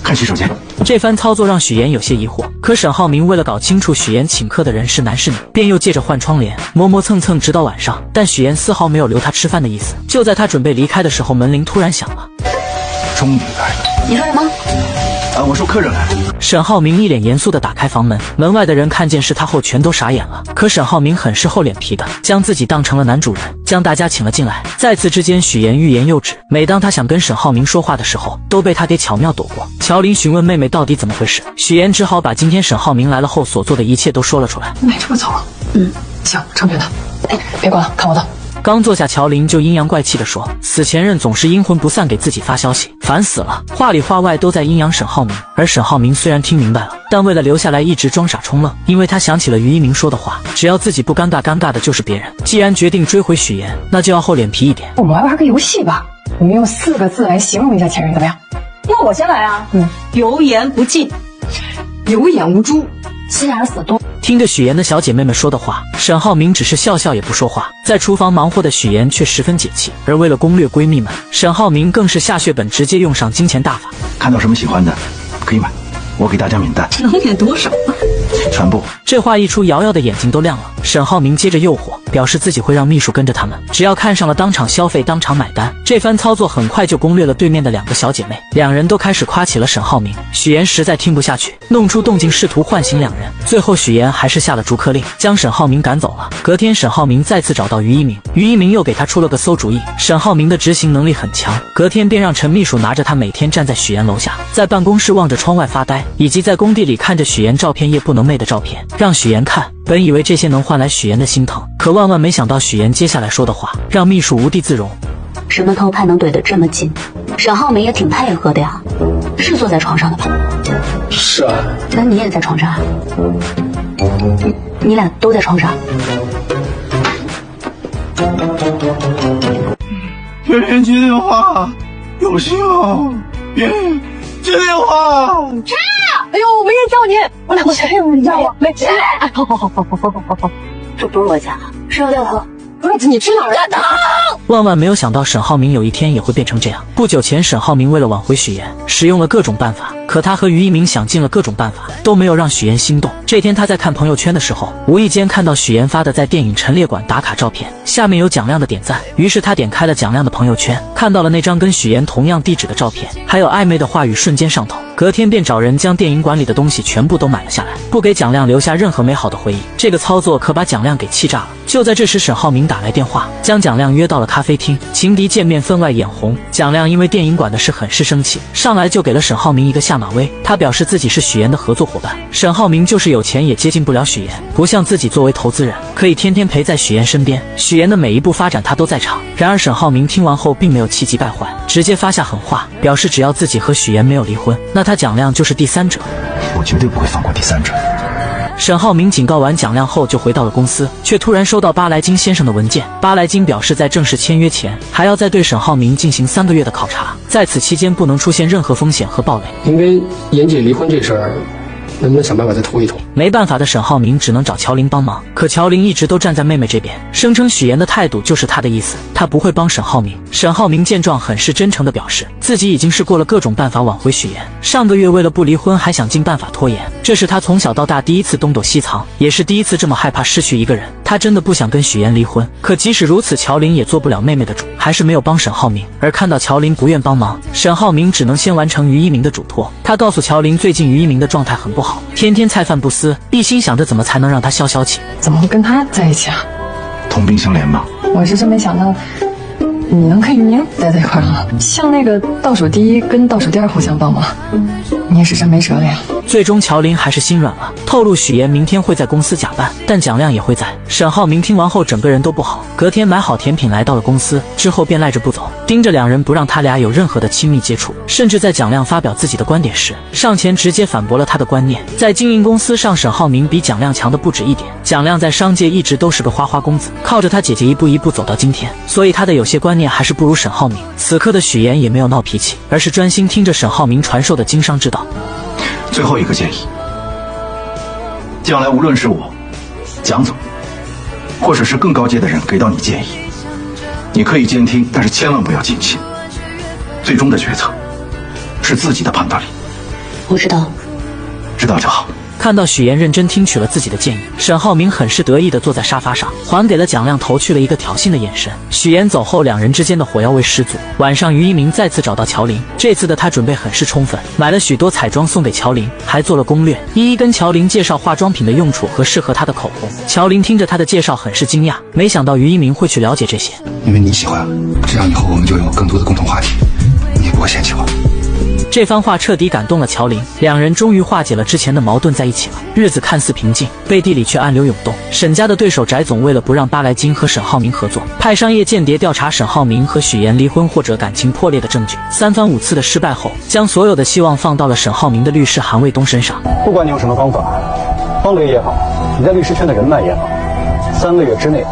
I: 看洗手间。
B: 这番操作让许妍有些疑惑，可沈浩明为了搞清楚许妍请客的人是男是女，便又借着换窗帘磨磨蹭蹭直到晚上，但许妍丝毫没有留他吃饭的意思。就在他准备离开的时候，门铃突然响了。
I: 终于来了。
A: 你说什么？
I: 我说客人来了。
B: 沈浩明一脸严肃地打开房门，门外的人看见是他后全都傻眼了。可沈浩明很是厚脸皮的，将自己当成了男主人，将大家请了进来。在此之间，许妍欲言又止，每当他想跟沈浩明说话的时候，都被他给巧妙躲过。乔琳询问妹妹到底怎么回事，许妍只好把今天沈浩明来了后所做的一切都说了出来。
K: 那这么早了？行，成全他。哎，别管了，看我的。
B: 刚坐下，乔琳就阴阳怪气地说，死前任总是阴魂不散给自己发消息，烦死了，话里话外都在阴阳沈浩明。而沈浩明虽然听明白了，但为了留下来一直装傻充愣，因为他想起了于一鸣说的话，只要自己不尴尬，尴尬的就是别人。既然决定追回许妍，那就要厚脸皮一点。
K: 我们来玩个游戏吧，我们用4个字来形容一下前任，怎么样？
H: 那我先来啊。油盐不进，
K: 有眼无珠，
H: 心眼死多。
B: 听着许妍的小姐妹们说的话，沈浩明只是笑笑也不说话。在厨房忙活的许妍却十分解气，而为了攻略闺蜜们，沈浩明更是下血本，直接用上金钱大法。
I: 看到什么喜欢的可以买，我给大家免单。
H: 能免多少？
I: 全部。
B: 这话一出，瑶瑶的眼睛都亮了。沈浩明接着诱惑，表示自己会让秘书跟着他们，只要看上了当场消费当场买单。这番操作很快就攻略了对面的2个小姐妹，两人都开始夸起了沈浩明。许岩实在听不下去，弄出动静试图唤醒两人，最后许岩还是下了逐客令，将沈浩明赶走了。隔天沈浩明再次找到于一鸣，于一鸣又给他出了个馊主意。沈浩明的执行能力很强，隔天便让陈秘书拿着他每天站在许岩楼下，在办公室望着窗外发呆，以及在工地里看着许岩照片夜不能寐的照片，让许岩看。本以为这些能换来许岩的心疼，可万万没想到许岩接下来说的话让秘书无地自容。
A: 什么偷拍能怼得这么近？沈浩明也挺配合的呀，是坐在床上的吧？
P: 是啊。
A: 那你也在床上啊？你俩都在床上？
L: 别人接电话，有信号。别人接电话。
C: 谁？哎呦，没人叫你，我俩谁也没人叫我，没谁。哎，好，
A: 这不是我家，是要掉头。
C: 不是你去哪儿了？等！
B: 万万没有想到沈浩明有一天也会变成这样。不久前，沈浩明为了挽回许岩，使用了各种办法，可他和于一鸣想尽了各种办法，都没有让许岩心动。这天他在看朋友圈的时候，无意间看到许岩发的在电影陈列馆打卡照片，下面有蒋亮的点赞，于是他点开了蒋亮的朋友圈，看到了那张跟许岩同样地址的照片，还有暧昧的话语，瞬间上头。隔天便找人将电影馆里的东西全部都买了下来，不给蒋亮留下任何美好的回忆。这个操作可把蒋亮给气炸了。就在这时，沈浩明打来电话，将蒋亮约到了咖啡厅。情敌见面分外眼红，蒋亮因为电影馆的事很是生气，上来就给了沈浩明一个下马威。他表示自己是许岩的合作伙伴，沈浩明就是有钱也接近不了许岩，不像自己作为投资人可以天天陪在许岩身边，许岩的每一步发展他都在场。然而沈浩明听完后并没有气急败坏，直接发下狠话，表示只要自己和许岩没有离婚，那他蒋亮就是第三者。
J: 我绝对不会放过第三者。
B: 沈浩明警告完蒋亮后就回到了公司，却突然收到巴莱金先生的文件。巴莱金表示在正式签约前还要再对沈浩明进行3个月的考察，在此期间不能出现任何风险和暴雷。
P: 您跟妍姐离婚这事儿能不能想办法再拖一拖？
B: 没办法的沈浩明只能找乔林帮忙，可乔林一直都站在妹妹这边，声称许岩的态度就是他的意思，他不会帮沈浩明。沈浩明见状很是真诚地表示自己已经试过了各种办法挽回许岩，上个月为了不离婚还想尽办法拖延，这是他从小到大第一次东躲西藏，也是第一次这么害怕失去一个人。他真的不想跟许岩离婚，可即使如此，乔林也做不了妹妹的主，还是没有帮沈浩明。而看到乔林不愿帮忙，沈浩明只能先完成于一鸣的嘱托。他告诉乔林最近于一鸣的状态很不好，天天菜饭不思，一心想着怎么才能让他消消气。
K: 怎么会跟他在一起啊？
J: 同病相怜嘛。
K: 我是真没想到你能跟于宁待在一块儿啊！像那个倒数第一跟倒数第二互相帮忙，你也是真没辙了呀。
B: 最终乔林还是心软了，透露许岩明天会在公司假扮，但蒋亮也会在。沈浩明听完后整个人都不好，隔天买好甜品来到了公司，之后便赖着不走，盯着两人不让他俩有任何的亲密接触，甚至在蒋亮发表自己的观点时，上前直接反驳了他的观念。在经营公司上，沈浩明比蒋亮强的不止一点。蒋亮在商界一直都是个花花公子，靠着他姐姐一步一步走到今天，所以他的有些观念还是不如沈浩明。此刻的许岩也没有闹脾气，而是专心听着沈浩明传授的经商之道。
J: 最后一个建议，将来无论是我、蒋总，或者是更高阶的人给到你建议，你可以监听，但是千万不要近亲。最终的决策是自己的判断力。
A: 我知道，
J: 知道就好。
B: 看到许岩认真听取了自己的建议，沈浩明很是得意地坐在沙发上，还给了蒋亮投去了一个挑衅的眼神。许岩走后，两人之间的火药味十足。晚上，于一鸣再次找到乔林，这次的他准备很是充分，买了许多彩妆送给乔林，还做了攻略，一一跟乔林介绍化妆品的用处和适合他的口红。乔林听着他的介绍很是惊讶，没想到于一鸣会去了解这些。
J: 因为你喜欢，这样以后我们就有更多的共同话题，你也不会嫌弃我。
B: 这番话彻底感动了乔林，两人终于化解了之前的矛盾，在一起了。日子看似平静，背地里却暗流涌动。沈家的对手翟总为了不让巴莱金和沈浩明合作，派商业间谍调查沈浩明和许岩离婚或者感情破裂的证据。3番5次的失败后，将所有的希望放到了沈浩明的律师韩卫东身上。
N: 不管你用什么方法，方雷也好，你在律师圈的人脉也好，3个月之内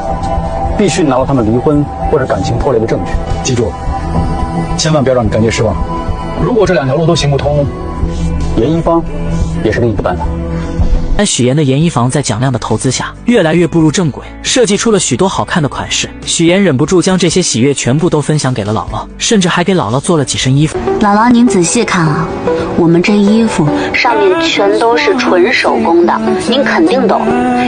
N: 必须拿到他们离婚或者感情破裂的证据。记住，千万不要让你干爹失望。如果这2条路都行不通，严一方也是另一个办法。
B: 但许妍的研衣房在蒋亮的投资下，越来越步入正轨，设计出了许多好看的款式。许妍忍不住将这些喜悦全部都分享给了姥姥，甚至还给姥姥做了几身衣服。
A: 姥姥，您仔细看啊，我们这衣服上面全都是纯手工的，您肯定懂，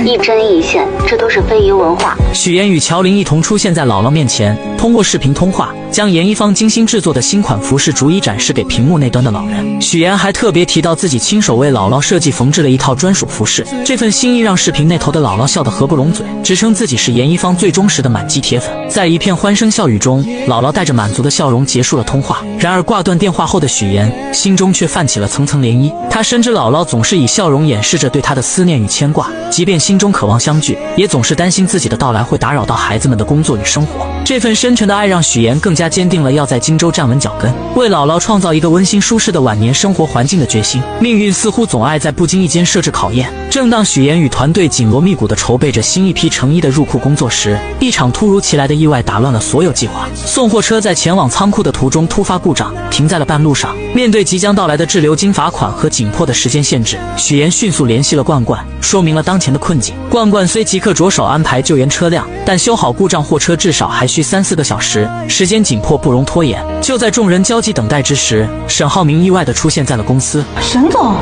A: 一针一线，这都是非遗文化。
B: 许妍与乔琳一同出现在姥姥面前，通过视频通话，将研衣坊精心制作的新款服饰逐一展示给屏幕那端的老人。许妍还特别提到自己亲手为姥姥设计缝制了一套专属服饰，这份心意让视频那头的姥姥笑得合不拢嘴，直称自己是研衣坊最忠实的满级铁粉。在一片欢声笑语中，姥姥带着满足的笑容结束了通话。然而挂断电话后的许妍心中却泛起了层层涟漪，她深知姥姥总是以笑容掩饰着对她的思念与牵挂，即便心中渴望相聚，也总是担心自己的到来会打扰到孩子们的工作与生活。这份深沉的爱让许妍更加坚定了要在荆州站稳脚跟，为姥姥创造一个温馨舒适的晚年生活环境的决心。命运似乎总爱在不经意间设置考验。正当许妍与团队紧锣密鼓地筹备着新一批成衣的入库工作时，一场突如其来的意外打乱了所有计划。送货车在前往仓库的途中突发故障，停在了半路上。面对即将到来的滞留金罚款和紧迫的时间限制，许妍迅速联系了冠冠，说明了当前的困境。冠冠虽即刻着手安排救援车辆，但修好故障货车至少还需3-4个小时，时间紧迫不容拖延。就在众人焦急等待之时，沈浩明意外地出现在了公司。
K: 沈总，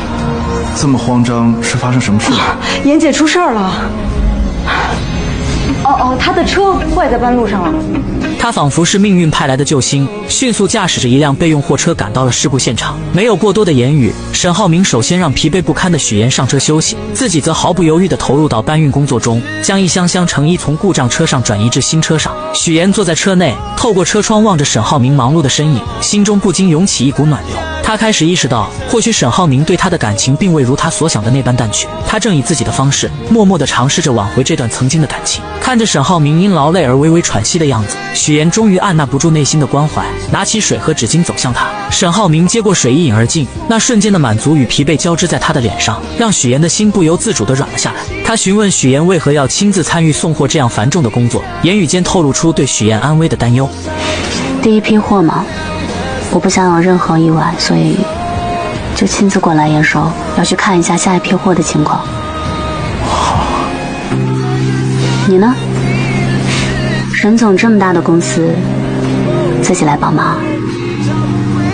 J: 这么慌张，是发生什么事了？
K: 妍姐出事儿了。她的车坏在半路上了。
B: 他仿佛是命运派来的救星，迅速驾驶着一辆备用货车赶到了事故现场。没有过多的言语，沈浩明首先让疲惫不堪的许妍上车休息，自己则毫不犹豫地投入到搬运工作中，将一箱箱成衣从故障车上转移至新车上。许妍坐在车内，透过车窗望着沈浩明忙碌的身影，心中不禁涌起一股暖流。他开始意识到，或许沈浩明对他的感情并未如他所想的那般淡去，他正以自己的方式，默默地尝试着挽回这段曾经的感情。看着沈浩明因劳累而微微喘息的样子，许妍终于按捺不住内心的关怀，拿起水和纸巾走向他。沈浩明接过水一饮而尽，那瞬间的满足与疲惫交织在他的脸上，让许妍的心不由自主地软了下来。他询问许妍为何要亲自参与送货这样繁重的工作，言语间透露出对许妍安危的担忧。
A: 第一批货嘛，我不想有任何意外，所以就亲自过来验收，要去看一下下一批货的情况。你呢？沈总这么大的公司，自己来帮忙。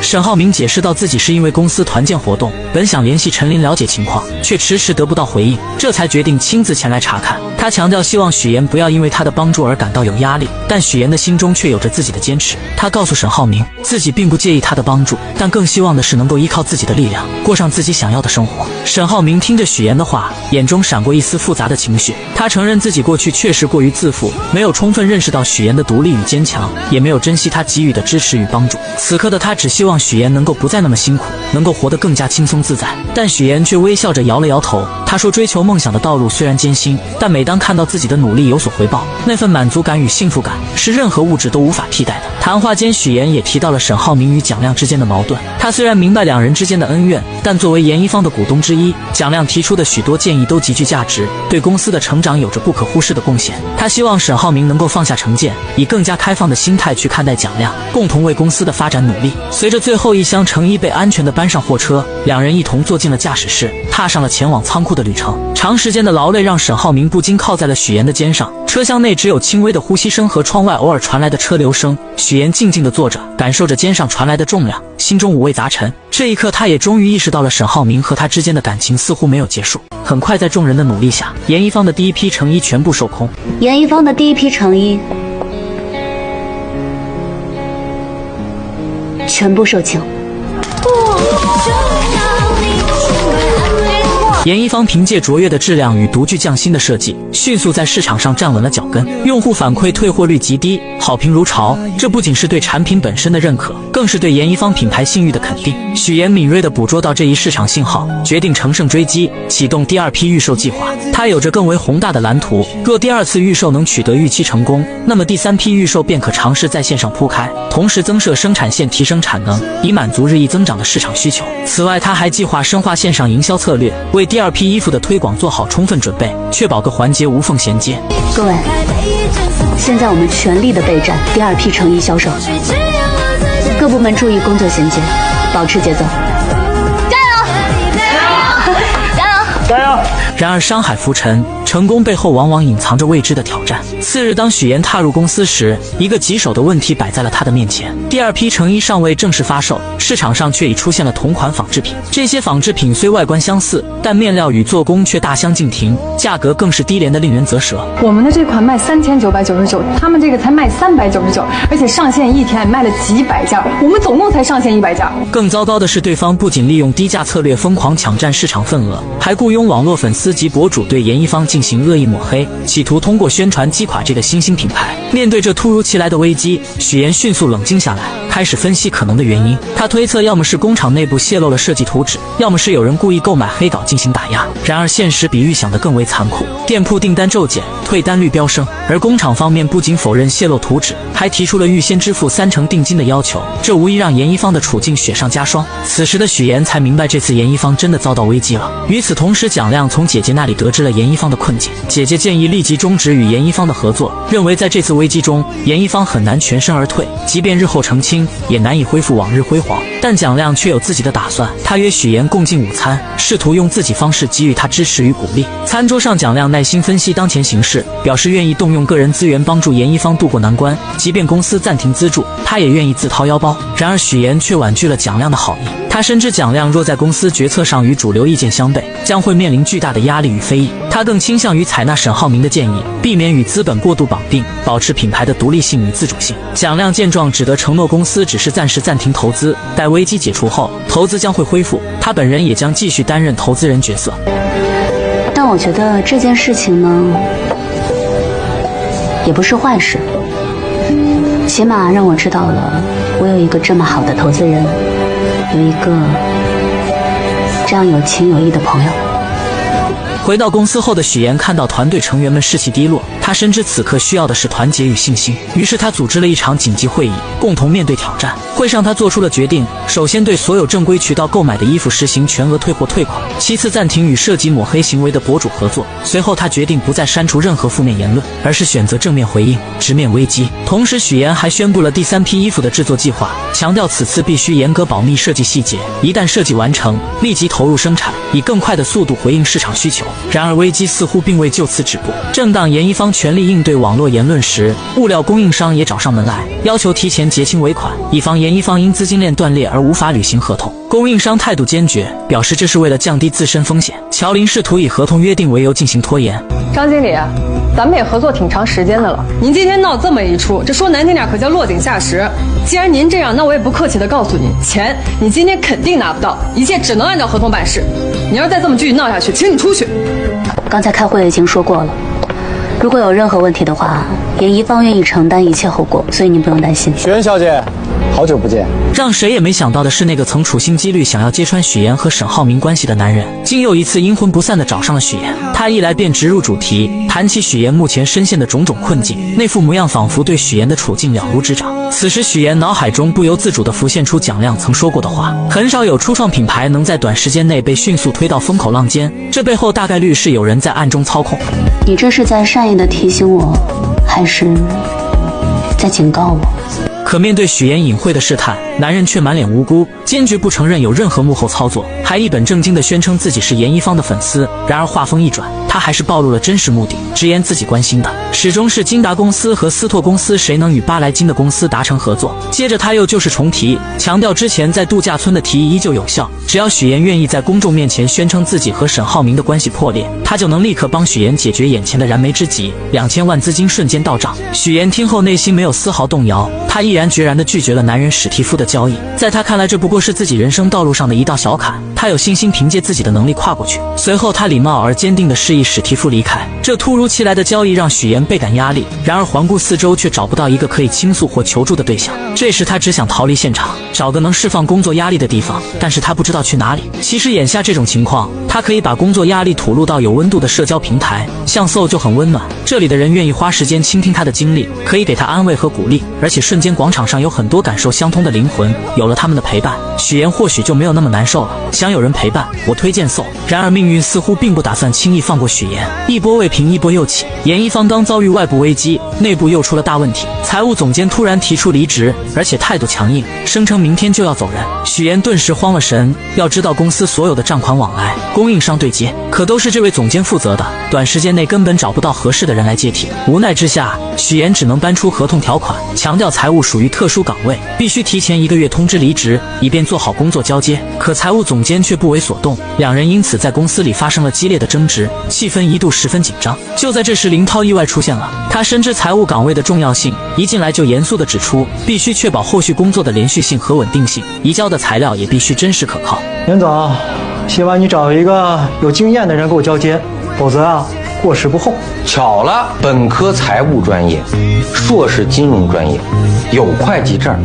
B: 沈浩明解释到，自己是因为公司团建活动，本想联系陈琳了解情况，却迟迟得不到回应，这才决定亲自前来查看。他强调希望许妍不要因为他的帮助而感到有压力，但许妍的心中却有着自己的坚持。他告诉沈浩明，自己并不介意他的帮助，但更希望的是能够依靠自己的力量，过上自己想要的生活。沈浩明听着许妍的话，眼中闪过一丝复杂的情绪。他承认自己过去确实过于自负，没有充分认识到许妍的独立与坚强，也没有珍惜他给予的支持与帮助。此刻的他只希望许妍能够不再那么辛苦，能够活得更加轻松自在。但许妍却微笑着摇了摇头，她说追求梦想的道路虽然艰辛，但每当看到自己的努力有所回报，那份满足感与幸福感是任何物质都无法替代的。谈话间，许妍也提到了沈浩明与蒋亮之间的矛盾。他虽然明白两人之间的恩怨，但作为研一方的股东之一，蒋亮提出的许多建议都极具价值，对公司的成长有着不可忽视的贡献。他希望沈浩明能够放下成见，以更加开放的心态去看待蒋亮，共同为公司的发展努力。随着最后一箱成衣被安全地搬上货车，两人一同坐进了驾驶室，踏上了前往仓库的旅程。长时间的劳累让沈浩明不禁靠在了许妍的肩上，车厢内只有轻微的呼吸声和窗外偶尔传来的车流声。许妍静静地坐着，感受着肩上传来的重量，心中五味杂陈。这一刻，他也终于意识到了沈浩明和他之间的感情似乎没有结束。很快，在众人的努力下，研一方的第一批成衣全部售空。
A: 研一方的第一批成衣全部售罄。
B: 研一方凭借卓越的质量与独具匠心的设计，迅速在市场上站稳了脚跟，用户反馈退货率极低，好评如潮。这不仅是对产品本身的认可，更是对研一方品牌信誉的肯定。许妍敏锐地捕捉到这一市场信号，决定乘胜追击，启动第二批预售计划。他有着更为宏大的蓝图，若第二次预售能取得预期成功，那么第三批预售便可尝试在线上铺开，同时增设生产线，提升产能，以满足日益增长的市场需求。此外，他还计划深化线上营销策略，为第二批衣服的推广做好充分准备，确保各环节无缝衔接。
A: 各位，现在我们全力的备战第二批成衣销售，各部门注意工作衔接，保持节奏。加油！加油！加油！加油！
B: 然而商海浮沉，成功背后往往隐藏着未知的挑战。次日，当许岩踏入公司时，一个棘手的问题摆在了他的面前。第二批成衣尚未正式发售，市场上却已出现了同款仿制品。这些仿制品虽外观相似，但面料与做工却大相径庭，价格更是低廉的令人啧舌。
K: 我们的这款卖3999，他们这个才卖399，而且上线一天卖了几百件，我们总共才上线100件。
B: 更糟糕的是，对方不仅利用低价策略疯狂抢占市场份额，还雇佣网络粉丝及博主对严一方进行恶意抹黑，企图通过宣传击垮这个新兴品牌。面对这突如其来的危机，许岩迅速冷静下来，开始分析可能的原因。他推测，要么是工厂内部泄露了设计图纸，要么是有人故意购买黑稿进行打压。然而现实比预想的更为残酷，店铺订单骤减，退单率飙升，而工厂方面不仅否认泄露图纸，还提出了预先支付30%定金的要求，这无疑让严一方的处境雪上加霜。此时的许岩才明白，这次严一方真的遭到危机了。与此同时，蒋亮从姐姐那里得知了严一方的困境，姐姐建议立即终止与严一方的合作，认为在这次危机中，严一方很难全身而退，即便日后澄清，也难以恢复往日辉煌。但蒋亮却有自己的打算，他约许岩共进午餐，试图用自己方式给予他支持与鼓励。餐桌上，蒋亮耐心分析当前形势，表示愿意动用个人资源帮助严一方渡过难关，即便公司暂停资助，他也愿意自掏腰包。然而许岩却婉拒了蒋亮的好意，他深知蒋亮若在公司决策上与主流意见相悖，将会面临巨大的压力与非议。他更倾向于采纳沈浩明的建议，避免与资本过度绑定，保持品牌的独立性与自主性。蒋亮见状只得承诺公司只是暂时暂停投资，待危机解除后，投资将会恢复，他本人也将继续担任投资人角色。
A: 但我觉得这件事情呢，也不是坏事，起码让我知道了我有一个这么好的投资人，有一个这样有情有义的朋友。
B: 回到公司后的许岩看到团队成员们士气低落，他深知此刻需要的是团结与信心，于是他组织了一场紧急会议，共同面对挑战。会上他做出了决定，首先对所有正规渠道购买的衣服实行全额退货退款，其次暂停与涉及抹黑行为的博主合作。随后他决定不再删除任何负面言论，而是选择正面回应，直面危机。同时许岩还宣布了第3批衣服的制作计划，强调此次必须严格保密设计细节，一旦设计完成，立即投入生产，以更快的速度回应市场需求。然而危机似乎并未就此止步，正当严一方全力应对网络言论时，物料供应商也找上门来，要求提前结清尾款，以防严一方因资金链断裂而无法履行合同。供应商态度坚决，表示这是为了降低自身风险。乔林试图以合同约定为由进行拖延。
K: 张经理，咱们也合作挺长时间的了，您今天闹这么一出，这说难听点可叫落井下石。既然您这样，那我也不客气的告诉你，钱你今天肯定拿不到，一切只能按照合同办事。你要是再这么继续闹下去，请你出去。
A: 刚才开会已经说过了，如果有任何问题的话，严一方愿意承担一切后果，所以您不用担心。
N: 许愿小姐，好久不见。
B: 让谁也没想到的是，那个曾处心积虑想要揭穿许岩和沈浩明关系的男人，竟又一次阴魂不散地找上了许岩。他一来便直入主题，谈起许岩目前深陷的种种困境，那副模样仿佛对许岩的处境了如指掌。此时许岩脑海中不由自主地浮现出蒋亮曾说过的话，很少有初创品牌能在短时间内被迅速推到风口浪尖，这背后大概率是有人在暗中操控。
A: 你这是在善意地提醒我，还是在警告我？
B: 可面对许岩隐晦的试探，男人却满脸无辜，坚决不承认有任何幕后操作，还一本正经地宣称自己是严一方的粉丝。然而话锋一转，他还是暴露了真实目的，直言自己关心的始终是金达公司和斯拓公司谁能与巴莱金的公司达成合作。接着他又就是重提，强调之前在度假村的提议依旧有效，只要许岩愿意在公众面前宣称自己和沈浩明的关系破裂，他就能立刻帮许岩解决眼前的燃眉之急。2000万资金瞬间到账，许岩听后内心没有丝毫动摇，他毅然决然地拒绝了男人史蒂夫的交易。在他看来，这不过是自己人生道路上的一道小坎，他有信心凭借自己的能力跨过去。随后他礼貌而坚定地示意史蒂夫离开。这突如其来的交易让许岩倍感压力，然而环顾四周却找不到一个可以倾诉或求助的对象。这时他只想逃离现场，找个能释放工作压力的地方，但是他不知道去哪里。其实眼下这种情况，他可以把工作压力吐露到有温度的社交平台，像 SO 就很温暖，这里的人愿意花时间倾听他的经历，可以给他安慰和鼓励，而且瞬间广场上有很多感受相通的灵魂，有了他们的陪伴，许岩或许就没有那么难受了。想有人陪伴，我推荐 SO。然而命运似乎并不打算轻易放过许岩，一波未平一波又起。严一方刚遭遇外部危机，内部又出了大问题，财务总监突然提出离职，而且态度强硬，声称明天就要走人。许岩顿时慌了神，要知道公司所有的账款往来、供应商对接，可都是这位总监负责的，短时间内根本找不到合适的人来接替。无奈之下，许岩只能搬出合同条款，强调财务属于特殊岗位，必须提前1个月通知离职，以便做好工作交接。可财务总监却不为所动，两人因此在公司里发生了激烈的争执，气氛一度十分紧张。就在这时，林涛意外出现了。他深知财务岗位的重要性，一进来就严肃地指出，必须确保后续工作的连续性和稳定性，移交的材料也必须真实可靠。
N: 严总，希望你找一个有经验的人给我交接，否则啊，过时不候。
O: 巧了，本科财务专业，硕士金融专业，有会计证。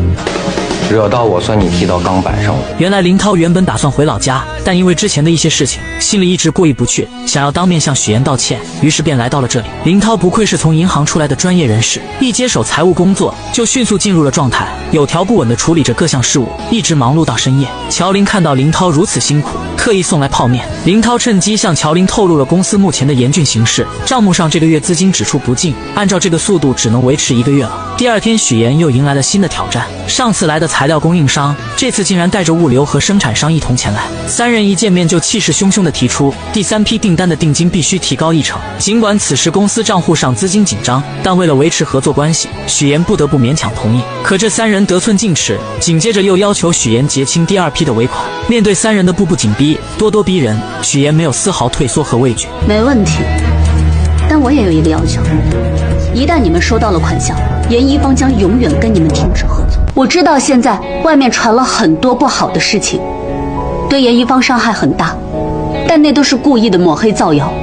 O: 惹到我，算你踢到钢板上了。
B: 原来林涛原本打算回老家，但因为之前的一些事情，心里一直过意不去，想要当面向许岩道歉，于是便来到了这里。林涛不愧是从银行出来的专业人士，一接手财务工作就迅速进入了状态，有条不紊地处理着各项事务，一直忙碌到深夜。乔林看到林涛如此辛苦，特意送来泡面。林涛趁机向乔林透露了公司目前的严峻形势，账目上这个月资金只出不进，按照这个速度只能维持1个月了。第二天，许岩又迎来了新的挑战，上次来的材料供应商，这次竟然带着物流和生产商一同前来。三人一见面就气势汹汹地提出，第3批订单的定金必须提高1成。尽管此时公司账户上资金紧张，但为了维持合作关系，许岩不得不勉强同意。可这三人得寸进尺，紧接着又要求许岩结清第2批的尾款。面对三人的步步紧逼、咄咄逼人，许岩没有丝毫退缩和畏惧。
M: 没问题，但我也有一个要求，一旦你们收到了款项，严一方将永远跟你们停止合作。我知道现在外面传了很多不好的事情，对严一方伤害很大，但那都是故意的抹黑造谣，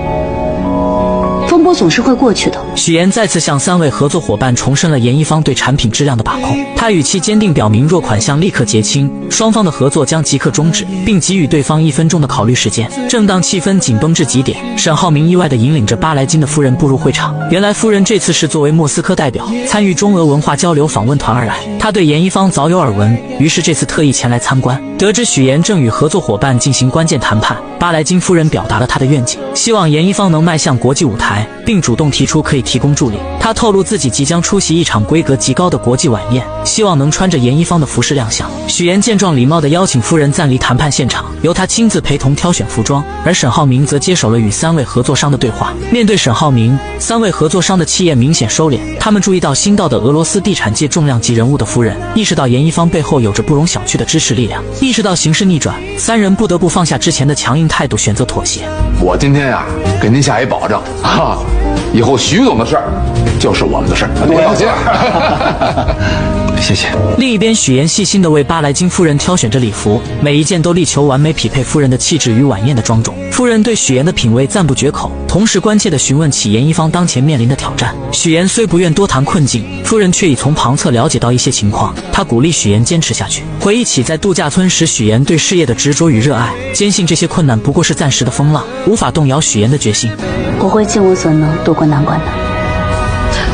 M: 风波总是会过去的。
B: 许岩再次向3位合作伙伴重申了严一方对产品质量的把控，他语气坚定表明，若款项立刻结清，双方的合作将即刻终止，并给予对方1分钟的考虑时间。正当气氛紧绷至极点，沈浩明意外地引领着巴莱金的夫人步入会场。原来夫人这次是作为莫斯科代表参与中俄文化交流访问团而来，他对严一方早有耳闻，于是这次特意前来参观。得知许岩正与合作伙伴进行关键谈判，巴莱金夫人表达了她的愿景，希望严一方能迈向国际舞台，并主动提出可以提供助力。他透露自己即将出席一场规格极高的国际晚宴，希望能穿着严一方的服饰亮相。许岩见状，礼貌地邀请夫人暂离谈判现场，由他亲自陪同挑选服装，而沈浩明则接手了与3位合作商的对话。面对沈浩明，3位合作商的气焰明显收敛，他们注意到新到的俄罗斯地产界重量级人物的夫人，意识到严一方背后有着不容小觑的支持力量。意识到形势逆转，3人不得不放下之前的强硬态度，选择妥协。
D: 我今天呀，给您下一保证啊，以后徐总的事儿就是我们的事儿，您放心。
N: 谢谢。
B: 另一边，许岩细心地为巴莱金夫人挑选着礼服，每一件都力求完美匹配夫人的气质与晚宴的庄重。夫人对许岩的品味赞不绝口，同时关切地询问起严一方当前面临的挑战。许岩虽不愿多谈困境，夫人却已从旁侧了解到一些情况，她鼓励许岩坚持下去。回忆起在度假村时许岩对事业的执着与热爱，坚信这些困难不过是暂时的风浪，无法动摇许岩的决心。
A: 我会尽我所能渡过难关的。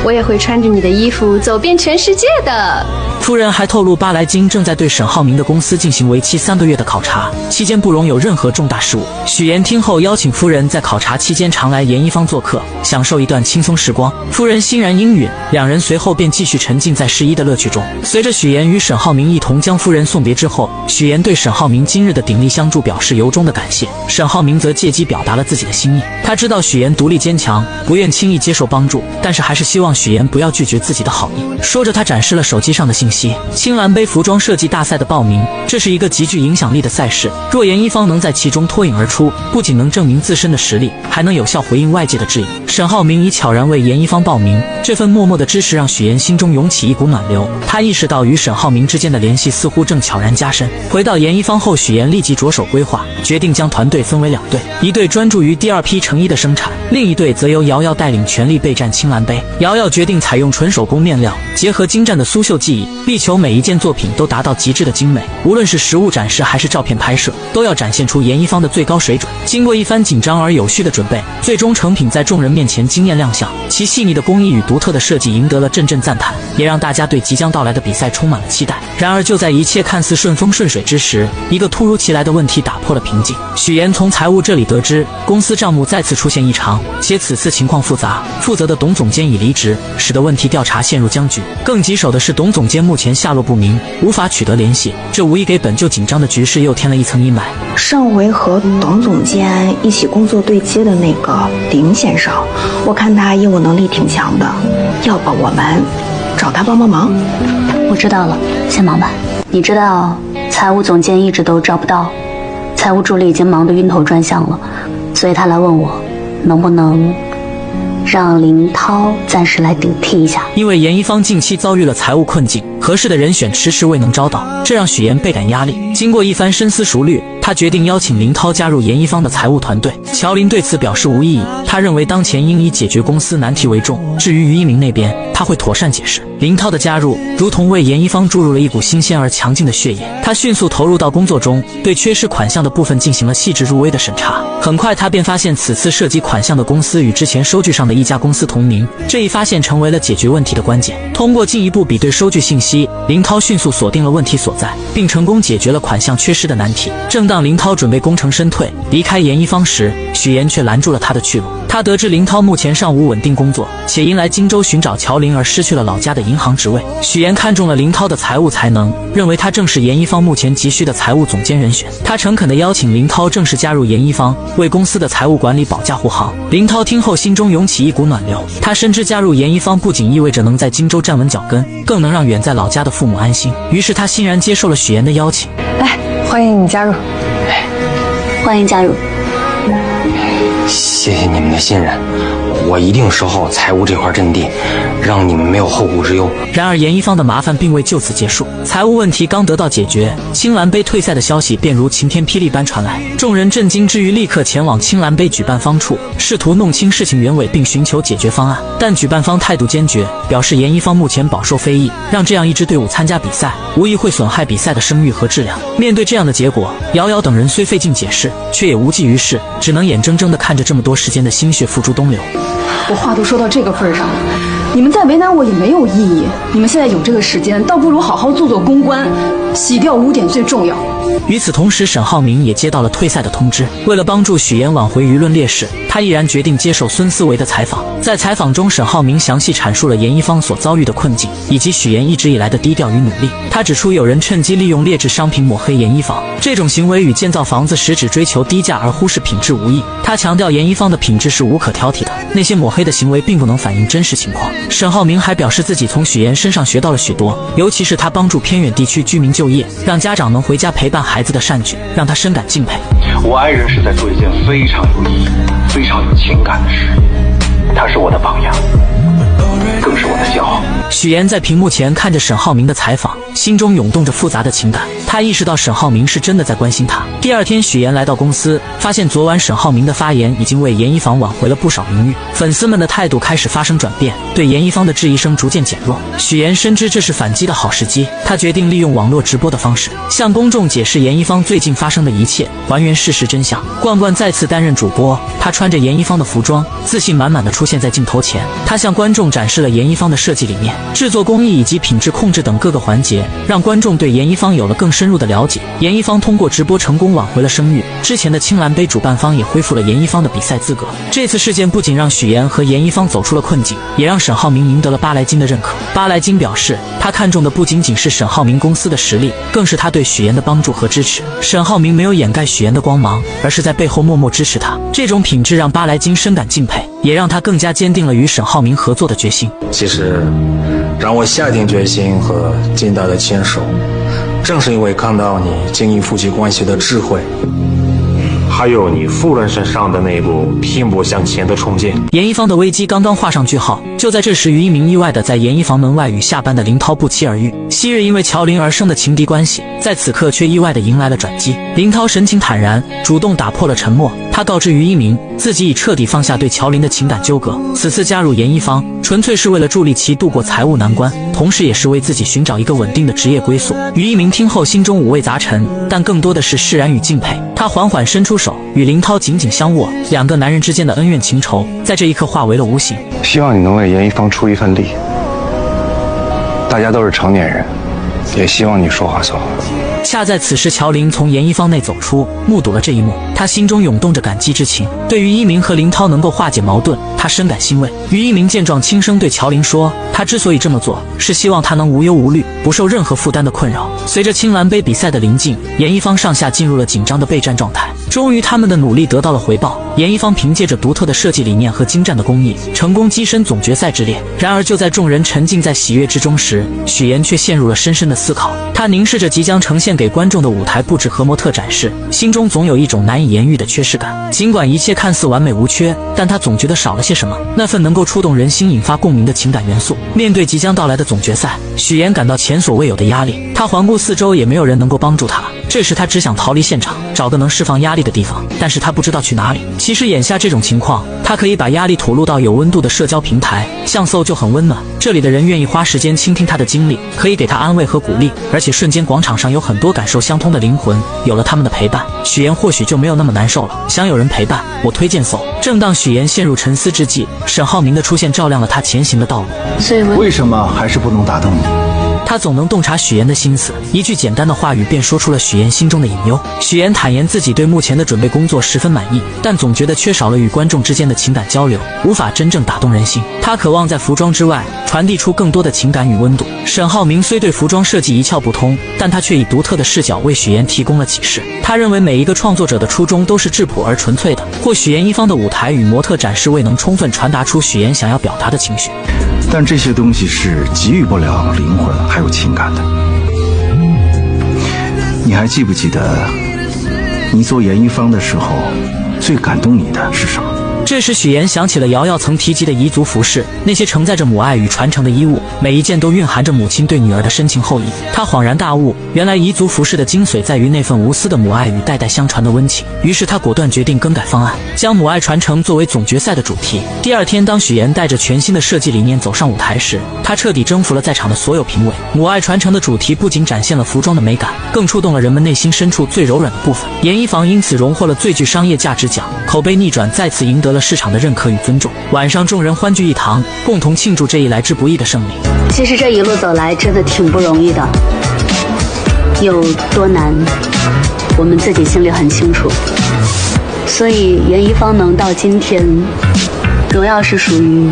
Q: 我也会穿着你的衣服走遍全世界的。
B: 夫人还透露，巴莱金正在对沈浩明的公司进行为期3个月的考察，期间不容有任何重大事务。许岩听后邀请夫人在考察期间常来严一方做客，享受一段轻松时光。夫人欣然应允，两人随后便继续沉浸在试衣的乐趣中。随着许岩与沈浩明一同将夫人送别之后，许岩对沈浩明今日的鼎力相助表示由衷的感谢。沈浩明则借机表达了自己的心意，他知道许岩独立坚强，不愿轻易接受帮助，但是还是希望许岩不要拒绝自己的好意。说着，他展示了手机上的信息：青蓝杯服装设计大赛的报名，这是一个极具影响力的赛事，若严一方能在其中脱颖而出，不仅能证明自身的实力，还能有效回应外界的质疑。沈浩明已悄然为严一方报名，这份默默的支持让许岩心中涌起一股暖流。他意识到与沈浩明之间的联系似乎正悄然加深。回到严一方后，许岩立即着手规划，决定将团队分为2队，一队专注于第2批成衣的生产，另一队则由瑶瑶带领全力备战青蓝杯。瑶瑶决定采用纯手工面料，结合精湛的苏绣技艺，力求每一件作品都达到极致的精美，无论是实物展示还是照片拍摄，都要展现出严一方的最高水准。经过一番紧张而有序的准备，最终成品在众人面前惊艳亮相。其细腻的工艺与独特的设计赢得了阵阵赞叹，也让大家对即将到来的比赛充满了期待。然而就在一切看似顺风顺水之时，一个突如其来的问题打破了平静。许岩从财务这里得知，公司账目再次出现异常，且此次情况复杂，负责的董总监已离职。职，使得问题调查陷入僵局。更棘手的是，董总监目前下落不明，无法取得联系，这无疑给本就紧张的局势又添了一层阴霾。
R: 上回和董总监一起工作对接的那个林先生，我看他业务能力挺强的，要不我们找他帮忙？
A: 我知道了，先忙吧。你知道财务总监一直都招不到，财务助理已经忙得晕头转向了，所以他来问我能不能让林涛暂时来顶替一下。
B: 因为严一方近期遭遇了财务困境，合适的人选迟迟未能招到，这让许岩倍感压力。经过一番深思熟虑，他决定邀请林涛加入严一方的财务团队。乔林对此表示无异议，他认为当前应以解决公司难题为重，至于于一鸣那边，他会妥善解释。林涛的加入如同为严一方注入了一股新鲜而强劲的血液，他迅速投入到工作中，对缺失款项的部分进行了细致入微的审查。很快他便发现此次涉及款项的公司与之前收据上的一家公司同名，这一发现成为了解决问题的关键。通过进一步比对收据信息，林涛迅速锁定了问题所在，并成功解决了款项缺失的难题。正当林涛准备功成身退离开严一方时，许岩却拦住了他的去路。他得知林涛目前尚无稳定工作，且因来荆州寻找乔林而失去了老家的银行职位。许岩看中了林涛的财务才能，认为他正是严一方目前急需的财务总监人选。他诚恳地邀请林涛正式加入严一方，为公司的财务管理保驾护航。林涛听后心中涌起一股暖流，他深知加入严一方不仅意味着能在荆州站稳脚跟，更能让远在老家的父母安心。于是他欣然接受了许岩的邀请。
K: 来，欢迎你加入。
A: 欢迎加入。
O: 谢谢你们的信任，我一定守好财务这块阵地，让你们没有后顾之忧。
B: 然而严一方的麻烦并未就此结束，财务问题刚得到解决，青蓝杯退赛的消息便如晴天霹雳般传来。众人震惊之余，立刻前往青蓝杯举办方处，试图弄清事情原委并寻求解决方案。但举办方态度坚决，表示严一方目前饱受非议，让这样一支队伍参加比赛，无疑会损害比赛的声誉和质量。面对这样的结果，瑶瑶等人虽费劲解释，却也无济于事，只能眼睁睁地看着这么多时间的心血付诸东流。
K: 我话都说到这个份上了，你们再为难我也没有意义。你们现在有这个时间，倒不如好好做做公关，洗掉污点最重要。
B: 与此同时，沈浩明也接到了退赛的通知。为了帮助许岩挽回舆论劣势，他毅然决定接受孙思维的采访。在采访中，沈浩明详细阐述了严一方所遭遇的困境，以及许岩一直以来的低调与努力。他指出，有人趁机利用劣质商品抹黑严一方，这种行为与建造房子时只追求低价而忽视品质无异。他强调，严一方的品质是无可挑剔的，那些抹黑的行为并不能反映真实情况。沈浩明还表示，自己从许岩身上学到了许多，尤其是他帮助偏远地区居民就业，让家长能回家陪伴孩子的善举，让他深感敬佩。
J: 我爱人是在做一件非常有意义、非常有情感的事，他是我的榜样，更是我的骄傲。
B: 许岩在屏幕前看着沈浩明的采访，心中涌动着复杂的情感。他意识到沈浩明是真的在关心他。第二天，许岩来到公司，发现昨晚沈浩明的发言已经为严一方挽回了不少名誉，粉丝们的态度开始发生转变，对严一方的质疑声逐渐减弱。许岩深知这是反击的好时机，他决定利用网络直播的方式，向公众解释严一方最近发生的一切，还原事实真相。冠冠再次担任主播，他穿着严一方的服装，自信满满地出现在镜头前。他向观众展示了严一方的设计理念、制作工艺以及品质控制等各个环节，让观众对严一方有了更深入的了解。严一方通过直播成功挽回了声誉，之前的青蓝杯主办方也恢复了严一方的比赛资格。这次事件不仅让许岩和严一方走出了困境，也让沈浩明赢得了巴莱金的认可。巴莱金表示，他看中的不仅仅是沈浩明公司的实力，更是他对许岩的帮助和支持。沈浩明没有掩盖许岩的光芒，而是在背后默默支持他，这种品质让巴莱金深感敬佩，也让他更加坚定了与沈浩明合作的决心。
J: 其实让我下定决心和金大的牵手，正是因为看到你经营夫妻关系的智慧，还有你夫人身上的那股拼搏向前的冲劲。
B: 严一方的危机刚刚画上句号，就在这时，于一鸣意外的在严一房门外与下班的林涛不期而遇。昔日因为乔林而生的情敌关系，在此刻却意外的迎来了转机。林涛神情坦然，主动打破了沉默。他告知于一鸣，自己已彻底放下对乔林的情感纠葛，此次加入严一方，纯粹是为了助力其度过财务难关，同时也是为自己寻找一个稳定的职业归宿。于一鸣听后心中五味杂陈，但更多的是释然与敬佩。他缓缓伸出手，与林涛紧紧相握，两个男人之间的恩怨情仇，在这一刻化为了无形。
J: 希望你能为严一方出一份力，大家都是成年人，也希望你说话算话。
B: 恰在此时，乔琳从严一方内走出，目睹了这一幕，他心中涌动着感激之情。对于一鸣和林涛能够化解矛盾，他深感欣慰。于一鸣见状，轻声对乔琳说，他之所以这么做，是希望他能无忧无虑，不受任何负担的困扰。随着青蓝杯比赛的临近，严一方上下进入了紧张的备战状态。终于，他们的努力得到了回报。严一方凭借着独特的设计理念和精湛的工艺，成功跻身总决赛之列。然而，就在众人沉浸在喜悦之中时，许妍却陷入了深深的思考。她凝视着即将呈现给观众的舞台布置和模特展示，心中总有一种难以言喻的缺失感。尽管一切看似完美无缺，但她总觉得少了些什么，那份能够触动人心、引发共鸣的情感元素。面对即将到来的总决赛，许妍感到前所未有的压力。她环顾四周，也没有人能够帮助她。这时，她只想逃离现场，找个能释放压力的地方，但是她不知道去哪里。其实眼下这种情况，她可以把压力吐露到有温度的社交平台，像搜就很温暖，这里的人愿意花时间倾听她的经历，可以给她安慰和鼓励，而且瞬间广场上有很多感受相通的灵魂，有了他们的陪伴，许妍或许就没有那么难受了。想有人陪伴，我推荐搜。正当许妍陷入沉思之际，沈浩明的出现照亮了她前行的道路。
M: 所以
J: 为什么还是不能打动你？
B: 他总能洞察许妍的心思，一句简单的话语便说出了许妍心中的隐忧。许妍坦言自己对目前的准备工作十分满意，但总觉得缺少了与观众之间的情感交流，无法真正打动人心。他渴望在服装之外传递出更多的情感与温度。沈浩明虽对服装设计一窍不通，但他却以独特的视角为许妍提供了启示。他认为每一个创作者的初衷都是质朴而纯粹的，或许妍一方的舞台与模特展示未能充分传达出许妍想要表达的情绪。
J: 但这些东西是给予不了灵魂还有情感的。你还记不记得你做严一方的时候，最感动你的是什么？
B: 这时许妍想起了瑶瑶曾提及的彝族服饰，那些承载着母爱与传承的衣物，每一件都蕴含着母亲对女儿的深情厚谊。她恍然大悟，原来彝族服饰的精髓在于那份无私的母爱与代代相传的温情。于是她果断决定更改方案，将母爱传承作为总决赛的主题。第二天，当许妍带着全新的设计理念走上舞台时，她彻底征服了在场的所有评委。母爱传承的主题不仅展现了服装的美感，更触动了人们内心深处最柔软的部分。严一房因此荣获了最具商业价值奖，口碑逆转，再次赢得了市场的认可与尊重。晚上，众人欢聚一堂，共同庆祝这一来之不易的胜利。
M: 其实这一路走来真的挺不容易的，有多难，我们自己心里很清楚。所以严一方能到今天，荣耀是属于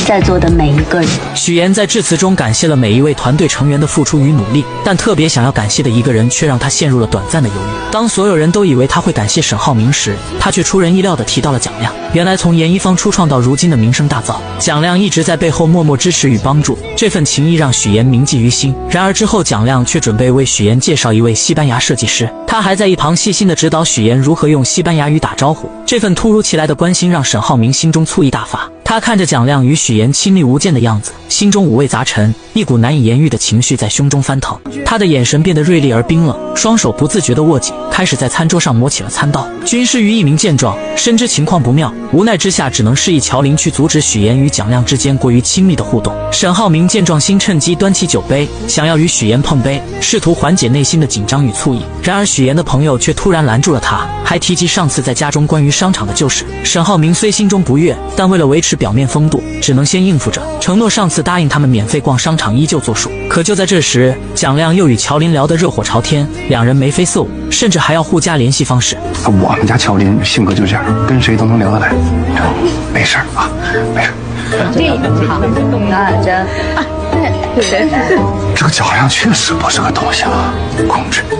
M: 在座的每一个人。
B: 许妍在致辞中感谢了每一位团队成员的付出与努力，但特别想要感谢的一个人却让她陷入了短暂的犹豫。当所有人都以为她会感谢沈浩明时，她却出人意料地提到了蒋亮。原来从严一方初创到如今的名声大噪，蒋亮一直在背后默默支持与帮助，这份情谊让许妍铭记于心。然而之后，蒋亮却准备为许妍介绍一位西班牙设计师，他还在一旁细心地指导许妍如何用西班牙语打招呼。这份突如其来的关心让沈浩明心中醋意大发。他看着蒋亮与许妍亲密无间的样子，心中五味杂陈，一股难以言喻的情绪在胸中翻腾。他的眼神变得锐利而冰冷，双手不自觉地握紧，开始在餐桌上磨起了餐刀。军师于一鸣见状，深知情况不妙，无奈之下只能示意乔琳去阻止许妍与蒋亮之间过于亲密的互动。沈浩明见状，心趁机端起酒杯，想要与许妍碰杯，试图缓解内心的紧张与醋意。然而许妍的朋友却突然拦住了他，还提及上次在家中关于商场的旧事。沈浩明虽心中不悦，但为了维持表面风度，只能先应付着，承诺上次答应他们免费逛商场依旧作数。可就在这时，蒋亮又与乔琳聊得热火朝天，两人眉飞色舞，甚至还要互加联系方式。
J: 我们家乔琳性格就这样，跟谁都能聊得来，没事啊，没事。
M: 好，那这
J: 这个蒋亮确实不是个东西啊，控制不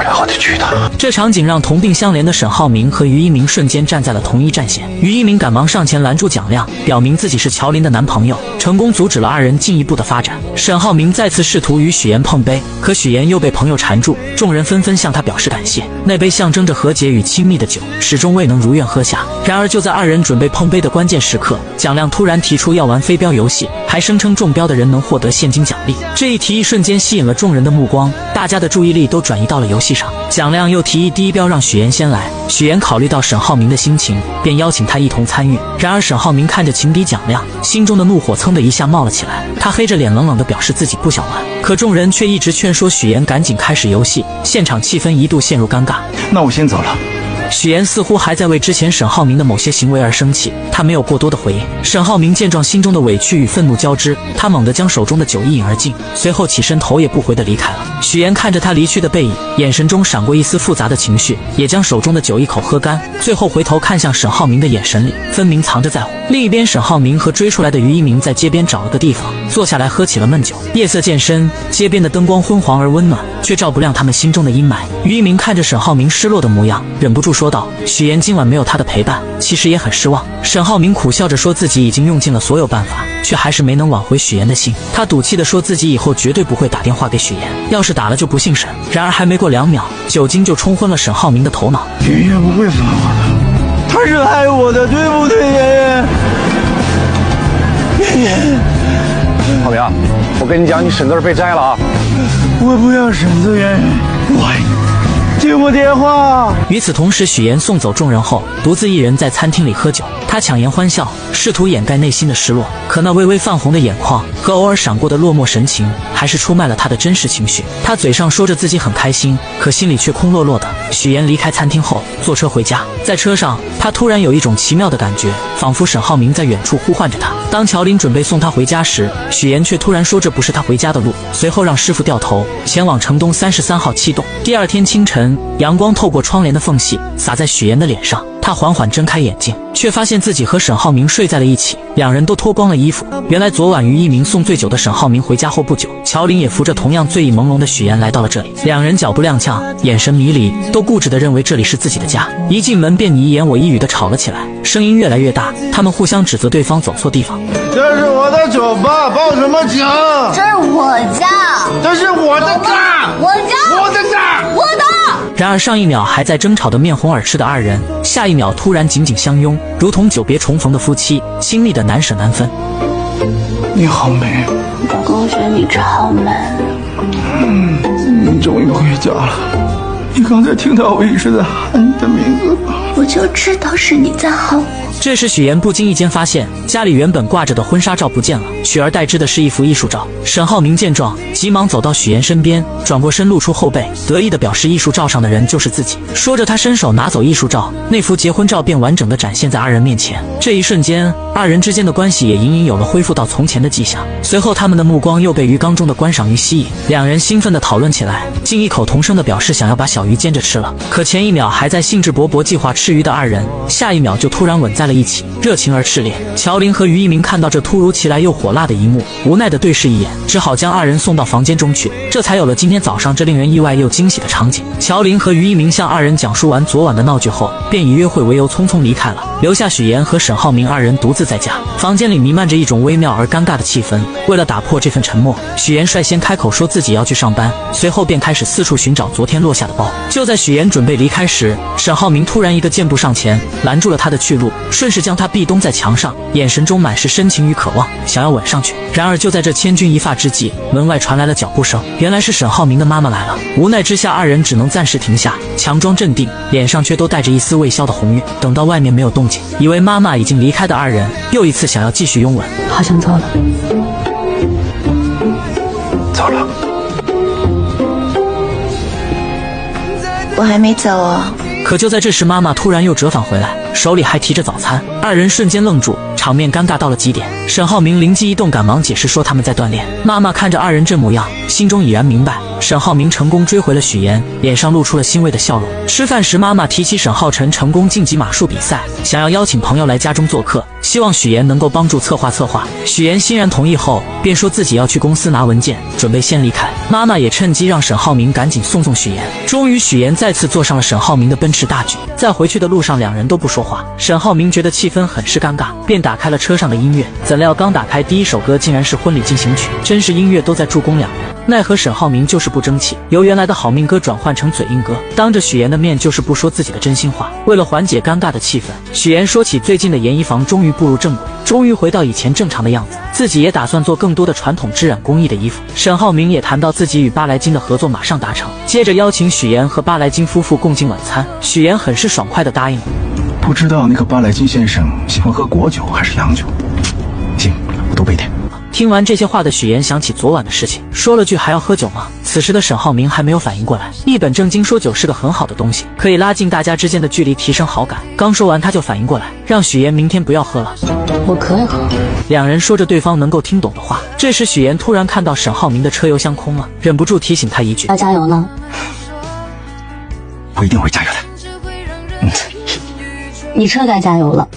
J: 了的巨大。
B: 这场景让同病相怜的沈浩明和于一鸣瞬间站在了同一战线。于一鸣赶忙上前拦住蒋亮，表明自己是乔琳的男朋友，成功阻止了二人进一步的发展。沈浩明再次试图与许妍碰杯，可许妍又被朋友缠住，众人纷纷向他表示感谢。那杯象征着和解与亲密的酒始终未能如愿喝下。然而就在二人准备碰杯的关键时刻，蒋亮突然提出要玩飞镖游戏，还声称中标的人能获得现金奖励。这一提议瞬间吸引了众人的目光，大家的注意力都转移到了游戏上。蒋亮又提议第一镖让许妍先来，许妍考虑到沈浩明的心情，便邀请他一同参与。然而沈浩明看着情敌蒋亮，心中的怒火噌的一下冒了起来，他黑着脸冷冷地表示自己不想玩。可众人却一直劝说许妍赶紧开始游戏，现场气氛一度陷入尴尬。
J: 那我先走了，
B: 许岩似乎还在为之前沈浩明的某些行为而生气，他没有过多的回应。沈浩明见状，心中的委屈与愤怒交织，他猛地将手中的酒一饮而尽，随后起身头也不回地离开了。许岩看着他离去的背影，眼神中闪过一丝复杂的情绪，也将手中的酒一口喝干，最后回头看向沈浩明的眼神里分明藏着在乎。另一边，沈浩明和追出来的于一鸣在街边找了个地方坐下来喝起了闷酒。夜色渐深，街边的灯光昏黄而温暖，却照不亮他们心中的阴霾。于一鸣看着沈浩明失落的模样，忍不住说道：“许岩今晚没有他的陪伴，其实也很失望。”沈浩明苦笑着说自己已经用尽了所有办法，却还是没能挽回许岩的心。他赌气地说自己以后绝对不会打电话给许岩，要是打了就不姓沈。然而还没过2秒，酒精就冲昏了沈浩明的头脑。
L: 爷爷不会杀我的，他是爱我的，对不对，爷爷？爷爷，
J: 浩明，我跟你讲，你沈字被摘了啊！
L: 我不要沈字，爷爷，喂，接我电话。
B: 与此同时，许岩送走众人后，独自一人在餐厅里喝酒。他强颜欢笑，试图掩盖内心的失落，可那微微泛红的眼眶和偶尔闪过的落寞神情，还是出卖了他的真实情绪。他嘴上说着自己很开心，可心里却空落落的。许岩离开餐厅后，坐车回家，在车上，他突然有一种奇妙的感觉，仿佛沈浩明在远处呼唤着他。当乔林准备送他回家时，许岩却突然说这不是他回家的路，随后让师傅掉头前往城东33号7栋。第二天清晨，阳光透过窗帘的缝隙洒在许岩的脸上，他缓缓睁开眼睛，却发现自己和沈浩明睡在了一起，两人都脱光了衣服。原来昨晚于一鸣送醉酒的沈浩明回家后不久，乔林也扶着同样醉意朦胧的许岩来到了这里。两人脚步踉跄，眼神迷离，都固执地认为这里是自己的家。一进门便你一言我一语地吵了起来，声音越来越大，他们互相指责对方走错地方。
L: 这是我的酒吧，报什么警？
C: 这是我家，
L: 这是我的家，
C: 我家，
L: 我的家，
C: 我的。
B: 然而上一秒还在争吵得面红耳赤的二人，下一秒突然紧紧相拥，如同久别重逢的夫妻，亲密的难舍难分。
L: 你好美，
A: 公爵你超美。
L: 你终于回家了。你刚才听到我一直在喊你的名字吗？
A: 我就知道是你在喊我。
B: 这时许岩不经意间发现家里原本挂着的婚纱照不见了，取而代之的是一幅艺术照。沈浩明见状，急忙走到许岩身边，转过身露出后背，得意地表示艺术照上的人就是自己。说着他伸手拿走艺术照，那幅结婚照便完整地展现在二人面前。这一瞬间，二人之间的关系也隐隐有了恢复到从前的迹象。随后他们的目光又被鱼缸中的观赏鱼吸引，两人兴奋地讨论起来，竟异口同声地表示想要把小鱼煎着吃了。可前一秒还在兴致勃勃计划吃鱼的二人，下一秒就突然吻在了一起，热情而炽烈。乔林和于一鸣看到这突如其来又火辣的一幕，无奈地对视一眼，只好将二人送到房间中去，这才有了今天早上这令人意外又惊喜的场景。乔林和于一鸣向二人讲述完昨晚的闹剧后，便以约会为由匆匆离开了，留下许岩和沈浩明二人独自在家。房间里弥漫着一种微妙而尴尬的气氛，为了打破这份沉默，许岩率先开口说自己要去上班，随后便开始四处寻找昨天落下的包。就在许岩准备离开时，沈浩明突然一个箭步上前，拦住了他的去路，顺势将他壁咚在墙上，眼神中满是深情与渴望，想要吻上去。然而就在这千钧一发之际，门外传来了脚步声，原来是沈浩明的妈妈来了。无奈之下，二人只能暂时停下，强装镇定，脸上却都带着一丝未消的红晕。等到外面没有动静，以为妈妈已经离开的二人，又一次想要继续拥吻。
A: 好想走了。
L: 走了。
F: 我还没走哦。
B: 可就在这时，妈妈突然又折返回来，手里还提着早餐，二人瞬间愣住，场面尴尬到了极点。沈浩明灵机一动，赶忙解释说他们在锻炼。妈妈看着二人这模样，心中已然明白沈浩明成功追回了许岩，脸上露出了欣慰的笑容。吃饭时，妈妈提起沈浩辰成功晋级马术比赛，想要邀请朋友来家中做客，希望许岩能够帮助策划。许岩欣然同意后，便说自己要去公司拿文件，准备先离开。妈妈也趁机让沈浩明赶紧送许岩。终于许岩再次坐上了沈浩明的奔驰大 G。在回去的路上，两人都不说话。沈浩明觉得气氛很是尴尬，便打开了车上的音乐。怎料刚打开，第一首歌竟然是婚礼进行曲，真是音乐都在助攻两人。奈何沈浩明就是不争气，由原来的好命歌转换成嘴硬歌，当着许岩的面就是不说自己的真心话。为了缓解尴尬的气氛，许岩说起最近的研衣房终于步入正轨，终于回到以前正常的样子，自己也打算做更多的传统织染工艺的衣服。沈浩明也谈到自己与巴莱金的合作马上达成，接着邀请许岩和巴莱金夫妇共进晚餐。许岩很是爽快地答应了。
L: 不知道那个巴莱金先生喜欢喝果酒还是洋酒？行，我多备点。
B: 听完这些话的许岩想起昨晚的事情，说了句还要喝酒吗？此时的沈浩明还没有反应过来，一本正经说酒是个很好的东西，可以拉近大家之间的距离，提升好感。刚说完他就反应过来，让许岩明天不要喝了。
A: 我可以喝。
B: 两人说着对方能够听懂的话。这时许岩突然看到沈浩明的车油箱空了，忍不住提醒他一句：
A: 要加油了。
I: 我一定会加油的。
A: 你车该加油了。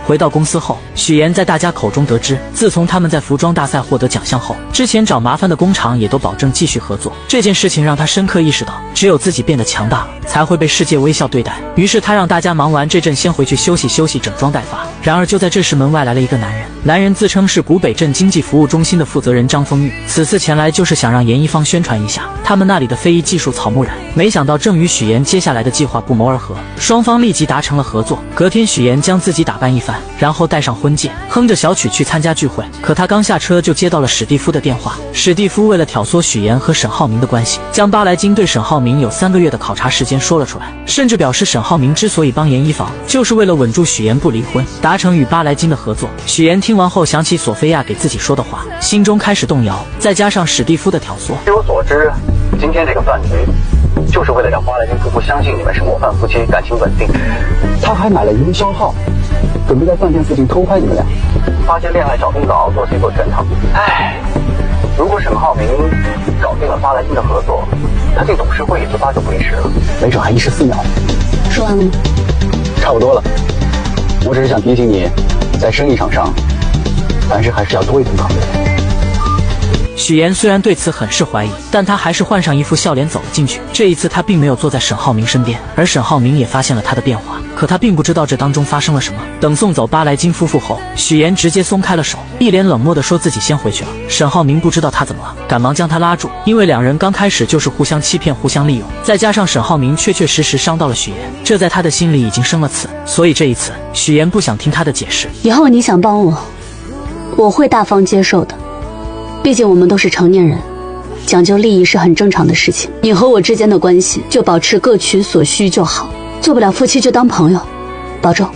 B: 回到公司后，许岩在大家口中得知，自从他们在服装大赛获得奖项后，之前找麻烦的工厂也都保证继续合作。这件事情让他深刻意识到，只有自己变得强大了，才会被世界微笑对待。于是他让大家忙完这阵先回去休息休息，整装待发。然而就在这时，门外来了一个男人。男人自称是古北镇经济服务中心的负责人张丰玉，此次前来就是想让严一方宣传一下他们那里的非遗技术草木染。没想到正与许岩接下来的计划不谋而合，双方立即达成了合作。隔天许岩将自己打扮一番，然后戴上婚戒，哼着小曲去参加聚会。可他刚下车就接到了史蒂夫的电话。史蒂夫为了挑唆许岩和沈浩明的关系，将巴莱金对沈浩明有3个月的考察时间说了出来，甚至表示沈浩明之所以帮严一房，就是为了稳住许岩不离婚，达成与巴莱金的合作。许岩听完后想起索菲亚给自己说的话，心中开始动摇，再加上史蒂夫的挑唆，
N: 据我所知，今天这个饭局就是为了让巴莱金夫妇相信你们是模范夫妻，感情稳定。他还买了营销号，准备在饭店附近偷拍你们俩，发些恋爱小通稿，做 C 做全套。唉，如果沈浩明搞定了巴莱金的合作，他进董事会也就8九不离10了，没准还1时4秒。
A: 说完了吗？
N: 差不多了。我只是想提醒你，在生意场上，凡事还是要多一层考虑。
B: 许岩虽然对此很是怀疑，但他还是换上一副笑脸走了进去。这一次他并没有坐在沈浩明身边，而沈浩明也发现了他的变化，可他并不知道这当中发生了什么。等送走巴莱金夫妇后，许岩直接松开了手，一脸冷漠地说自己先回去了。沈浩明不知道他怎么了，赶忙将他拉住，因为两人刚开始就是互相欺骗、互相利用，再加上沈浩明确确实实伤到了许岩，这在他的心里已经生了刺，所以这一次许岩不想听他的解释。
A: 以后你想帮我，我会大方接受的。毕竟我们都是成年人，讲究利益是很正常的事情。你和我之间的关系就保持各取所需就好，做不了夫妻就当朋友，保重。